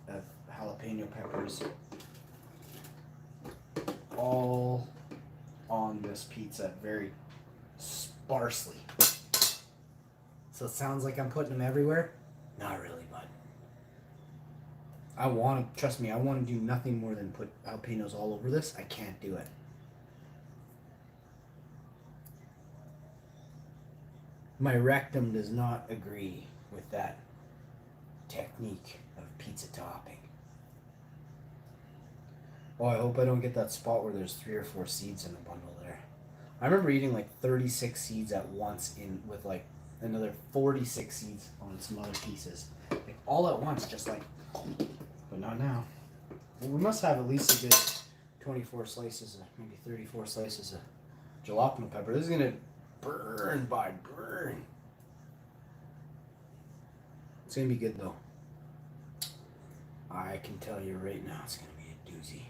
jalapeno peppers all on this pizza, very sparsely. So it sounds like I'm putting them everywhere? Not really, bud. Trust me, I want to do nothing more than put jalapenos all over this. I can't do it. My rectum does not agree with that technique of pizza topping. Oh, I hope I don't get that spot where there's 3 or 4 seeds in a bundle there. I remember eating like 36 seeds at once with like another 46 seeds on some other pieces. Like all at once, just like, but not now. Well, we must have at least a good 24 slices, maybe 34 slices of jalapeno pepper. This is gonna burn by burn. It's gonna be good though. I can tell you right now, it's gonna be a doozy.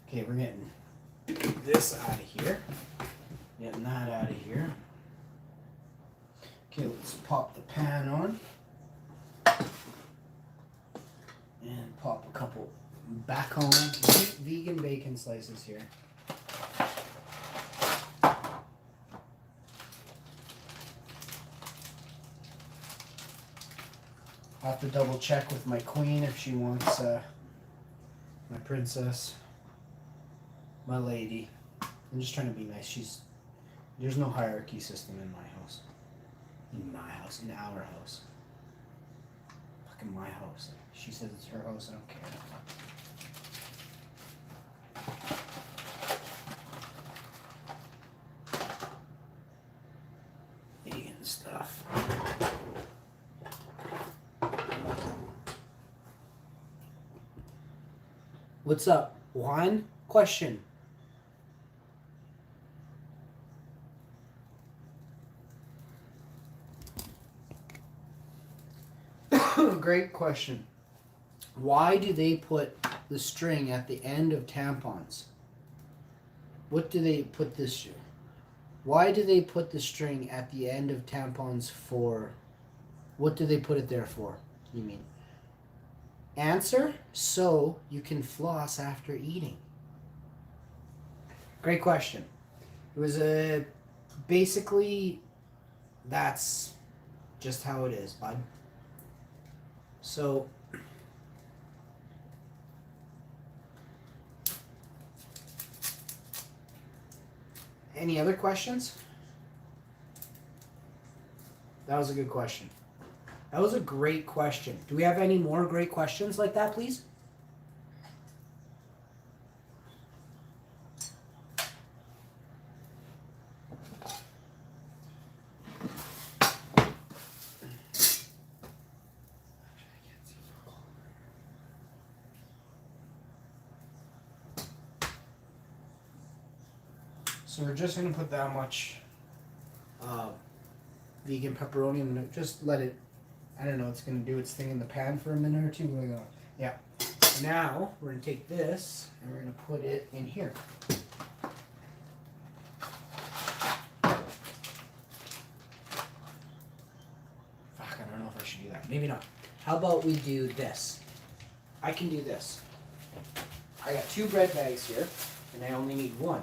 Okay, we're getting this out of here. Getting that out of here. Okay, let's pop the pan on. And pop a couple back on vegan bacon slices here. I'll have to double check with my queen if she wants my princess. my lady. I'm just trying to be nice. There's no hierarchy system in my house. In my house, in our house. Fucking my house. She says it's her house, I don't care. Vegan stuff. What's up? One question. Great question. Why do they put the string at the end of tampons? What do they put this? Why do they put the string at the end of tampons for? What do they put it there for? You mean? Answer: so you can floss after eating. Great question. It was basically that's just how it is, bud. So any other questions? That was a good question. That was a great question. Do we have any more great questions like that, please? So we're just going to put that much vegan pepperoni and just let it, I don't know, it's going to do its thing in the pan for a minute or two. We're gonna, yeah. Now we're going to take this and we're going to put it in here. Fuck, I don't know if I should do that. Maybe not. How about we do this? I can do this. I got 2 bread bags here and I only need 1.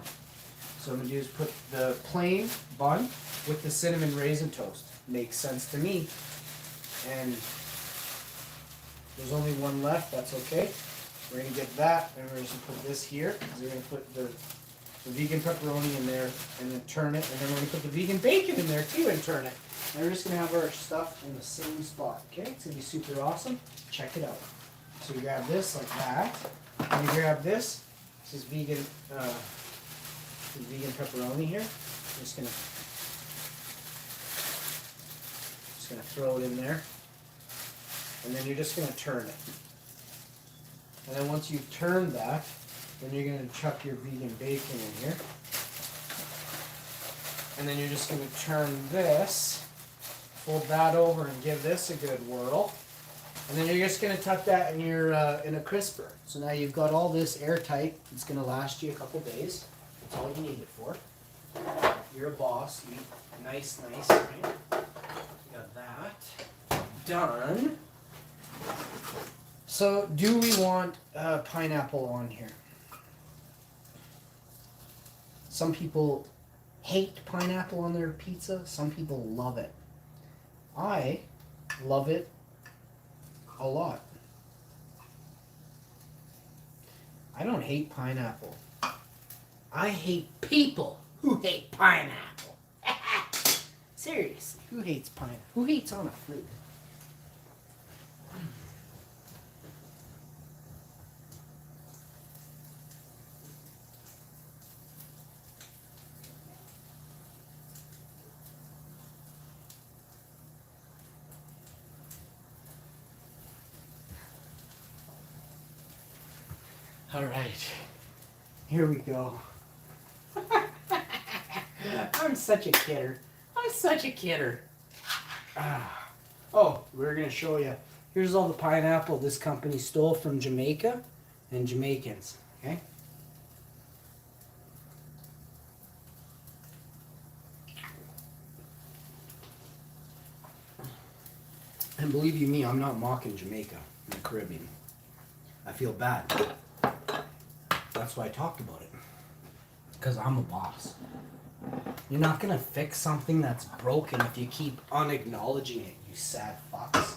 So what I'm going to do is put the plain bun with the cinnamon raisin toast. Makes sense to me. And there's only 1 left, that's okay. We're going to get that, and we're just going to put this here. We're going to put the vegan pepperoni in there, and then turn it, and then we're going to put the vegan bacon in there too, and turn it. And we're just going to have our stuff in the same spot, okay? It's going to be super awesome. Check it out. So you grab this like that, and you grab this. This is vegan pepperoni here. I'm just gonna throw it in there, and then you're just gonna turn it. And then once you've turned that, then you're gonna chuck your vegan bacon in here, and then you're just gonna turn this, fold that over, and give this a good whirl. And then you're just gonna tuck that in your in a crisper. So now you've got all this airtight. It's gonna last you a couple days. That's all you need it for. You're a boss. You eat nice, right? You got that done. So, do we want pineapple on here? Some people hate pineapple on their pizza. Some people love it. I love it a lot. I don't hate pineapple. I hate people who hate pineapple. Seriously, who hates pineapple? Who hates on a fruit? All right, here we go. I'm such a kidder. I'm such a kidder. Oh, we're going to show you. Here's all the pineapple this company stole from Jamaica and Jamaicans. Okay? And believe you me, I'm not mocking Jamaica in the Caribbean. I feel bad. That's why I talked about it. Because I'm a boss. You're not going to fix something that's broken if you keep unacknowledging it, you sad fucks.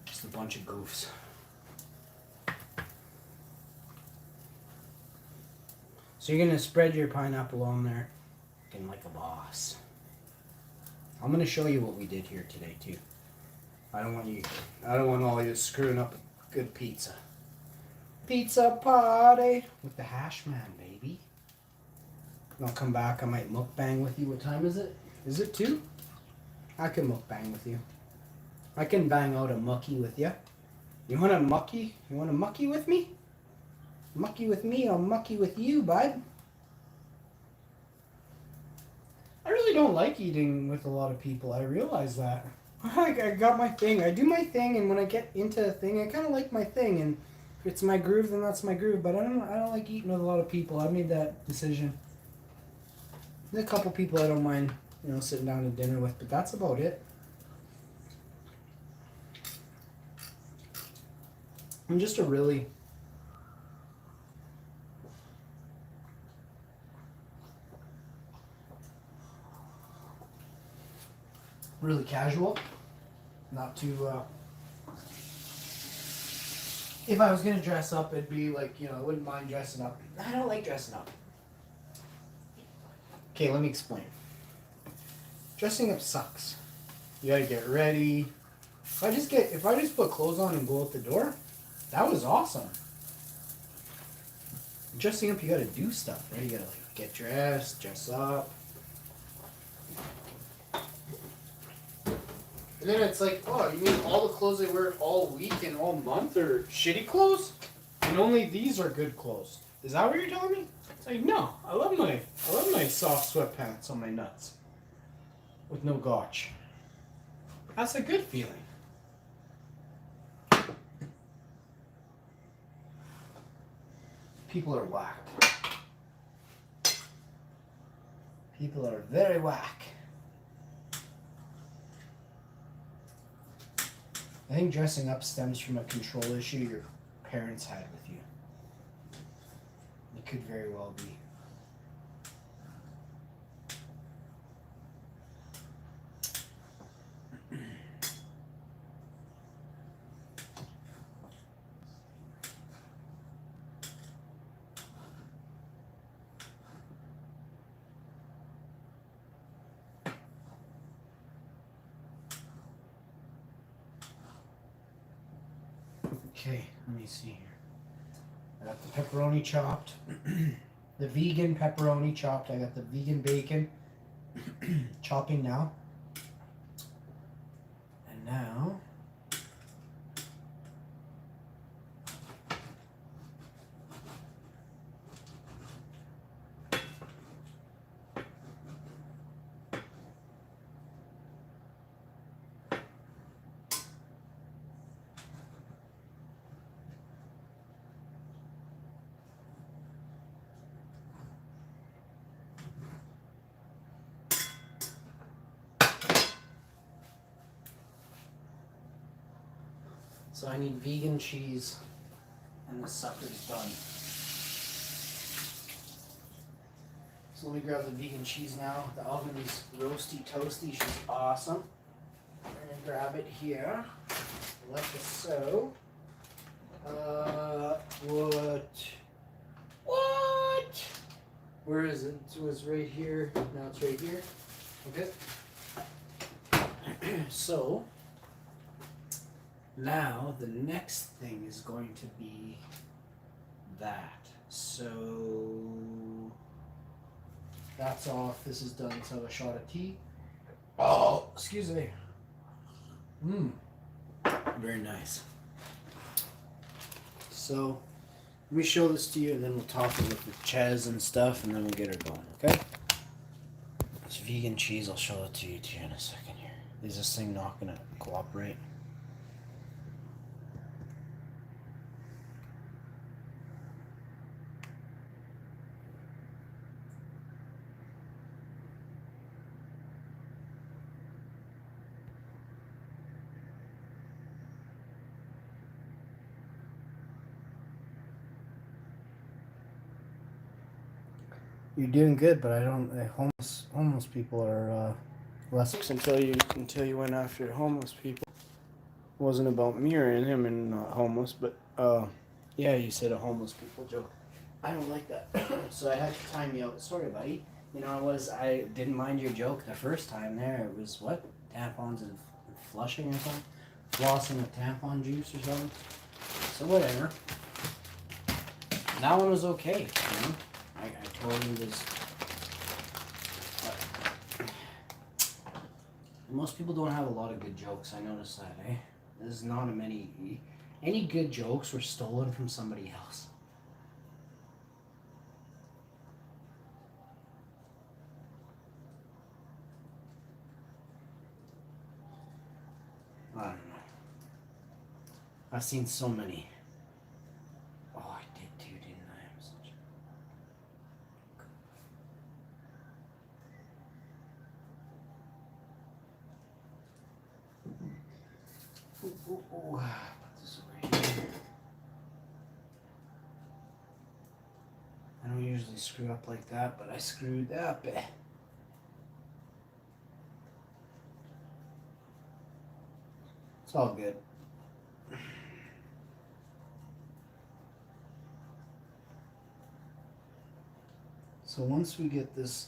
Just a bunch of goofs. So you're gonna spread your pineapple on there, looking like a boss. I'm gonna show you what we did here today too. I don't want all you screwing up a good pizza. Pizza party with the hash man, baby. And I'll come back. I might mukbang with you. What time is it? Is it 2? I can mukbang with you. I can bang out a mucky with you. You want a mucky? You want a mucky with me? Mucky with me, I'll mucky with you, bud. I really don't like eating with a lot of people. I realize that. I got my thing. I do my thing, and when I get into a thing, I kind of like my thing. And if it's my groove, then that's my groove. But I don't like eating with a lot of people. I made that decision. There's a couple people I don't mind, sitting down to dinner with, but that's about it. I'm just a really casual, not too if I was gonna dress up, it'd be like, I wouldn't mind dressing up. I don't like dressing up. Okay, let me explain. Dressing up sucks. You gotta get ready. If I just put clothes on and go out the door, that was awesome. Dressing up, you gotta do stuff, right? You gotta get dressed, dress up. And then it's like, oh, you mean all the clothes they wear all week and all month are shitty clothes? And only these are good clothes. Is that what you're telling me? It's like, no, I love my soft sweatpants on my nuts. With no gotch. That's a good feeling. People are whack. People are very whack. I think dressing up stems from a control issue your parents had with you. It could very well be. Okay, let me see here. I got the pepperoni chopped. The vegan pepperoni chopped. I got the vegan bacon chopping now. And now so I need vegan cheese, and the sucker's done. So let me grab the vegan cheese now. The oven is roasty toasty. She's awesome. I'm gonna grab it here. Like so. What? Where is it? It was right here. Now it's right here. Okay. So. Now, the next thing is going to be that. So, that's off. This is done. Let's have a shot of tea. Oh, excuse me. Very nice. So, let me show this to you, and then we'll talk about the Ches and stuff, and then we'll get her going, okay? It's vegan cheese. I'll show it to you in a second here. Is this thing not going to cooperate? You're doing good, but I don't. Homeless people are less. Until you went after homeless people, it wasn't about me or him and not homeless, but yeah, you said a homeless people, Joe. I don't like that. So I had to time you out. Sorry, buddy. You know, I didn't mind your joke the first time there. It was what? Tampons and flushing or something? Flossing with tampon juice or something? So whatever. That one was okay, you know? I totally was... Most people don't have a lot of good jokes, I noticed that, eh? There's not a many... Any good jokes were stolen from somebody else. I don't know. I've seen so many. Oh, I did too, didn't I? I'm such a... Ooh, ooh, ooh. Put this over here. I don't usually screw up like that, but I screwed up. It's all good. So once we get this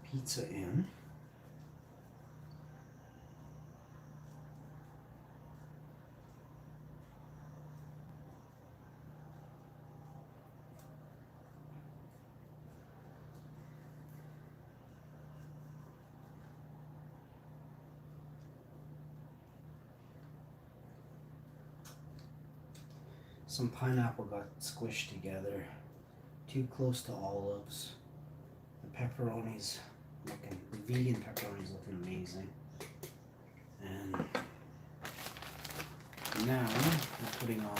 pizza in, some pineapple got squished together, too close to olives. The pepperonis looking, the vegan pepperonis looking amazing. And now we're putting on the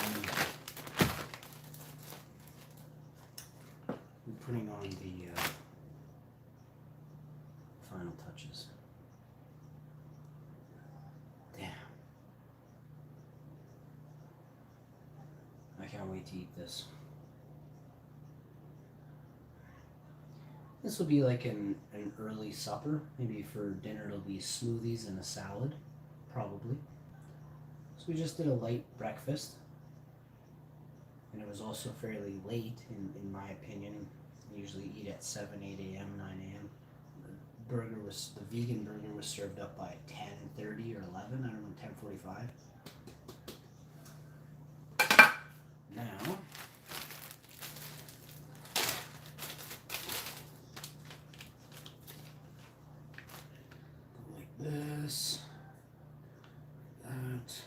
final touches. Damn. I can't wait to eat this. This will be like an early supper. Maybe for dinner it'll be smoothies and a salad, probably. So we just did a light breakfast. And it was also fairly late, in my opinion. I usually eat at 7, 8 a.m., 9 a.m. The vegan burger was served up by 10:30 or 11, I don't know, 10:45. Now, go like this, that.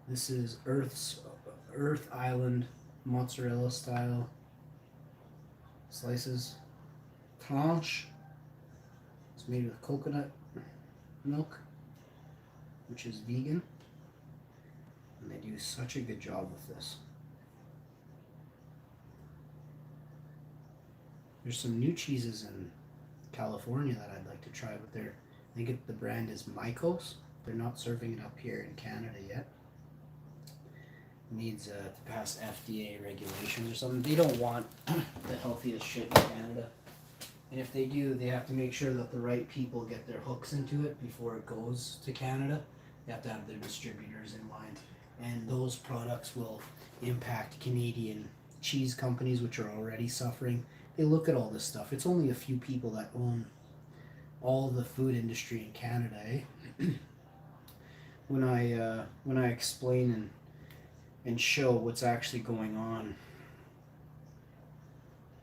This is Earth Island mozzarella style slices. Tranche. It's made with coconut milk, which is vegan. And they do such a good job with this. There's some new cheeses in California that I'd like to try, but I think the brand is Mycos. They're not serving it up here in Canada yet. Needs to pass FDA regulations or something. They don't want the healthiest shit in Canada. And if they do, they have to make sure that the right people get their hooks into it before it goes to Canada. They have to have their distributors in mind. And those products will impact Canadian cheese companies, which are already suffering. They look at all this stuff. It's only a few people that own all the food industry in Canada, eh? When I explain and show what's actually going on,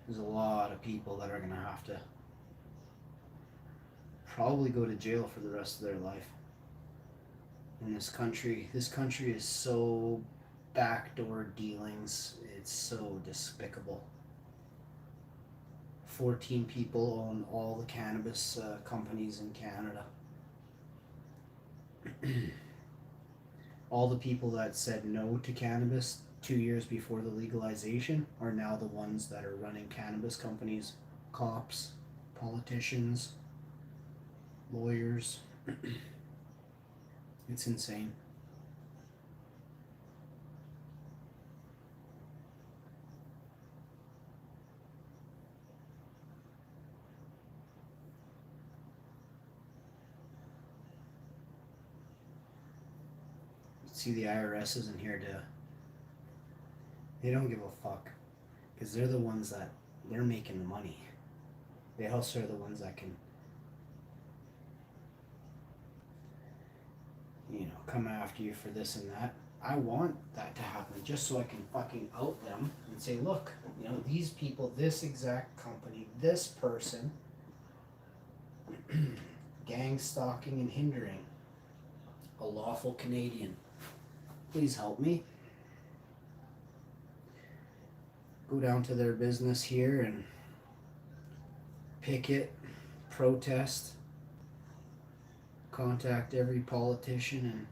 there's a lot of people that are going to have to probably go to jail for the rest of their life in this country. This country is so backdoor dealings, it's so despicable. 14 people own all the cannabis companies in Canada. All the people that said no to cannabis 2 years before the legalization are now the ones that are running cannabis companies. Cops, politicians, lawyers. It's insane. See, the IRS isn't here to. They don't give a fuck, because they're the ones that they're making the money. They also are the ones that can, you know, come after you for this and that. I want that to happen just so I can fucking out them and say, look, you know, these people, this exact company, this person, gang stalking and hindering a lawful Canadian. Please help me. Go down to their business here and picket, protest, contact every politician and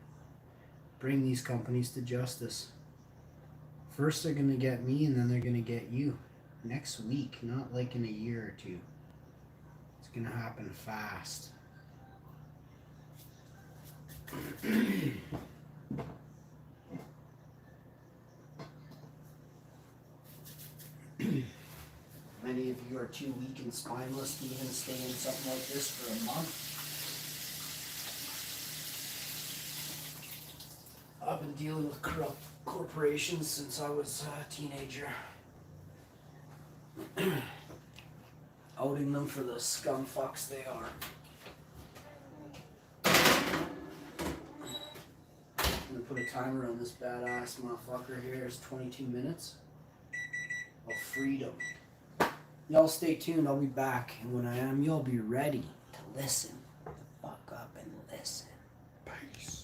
bring these companies to justice. First they're going to get me and then they're going to get you. Next week, not like in a year or two. It's going to happen fast. Many of you are too weak and spineless to even stay in something like this for a month. I've been dealing with corrupt corporations since I was a teenager. Outing them for the scum fucks they are. I'm gonna put a timer on this badass motherfucker here. It's 22 minutes of freedom. Y'all stay tuned, I'll be back. And when I am, y'all be ready to listen. The fuck up and listen. Peace.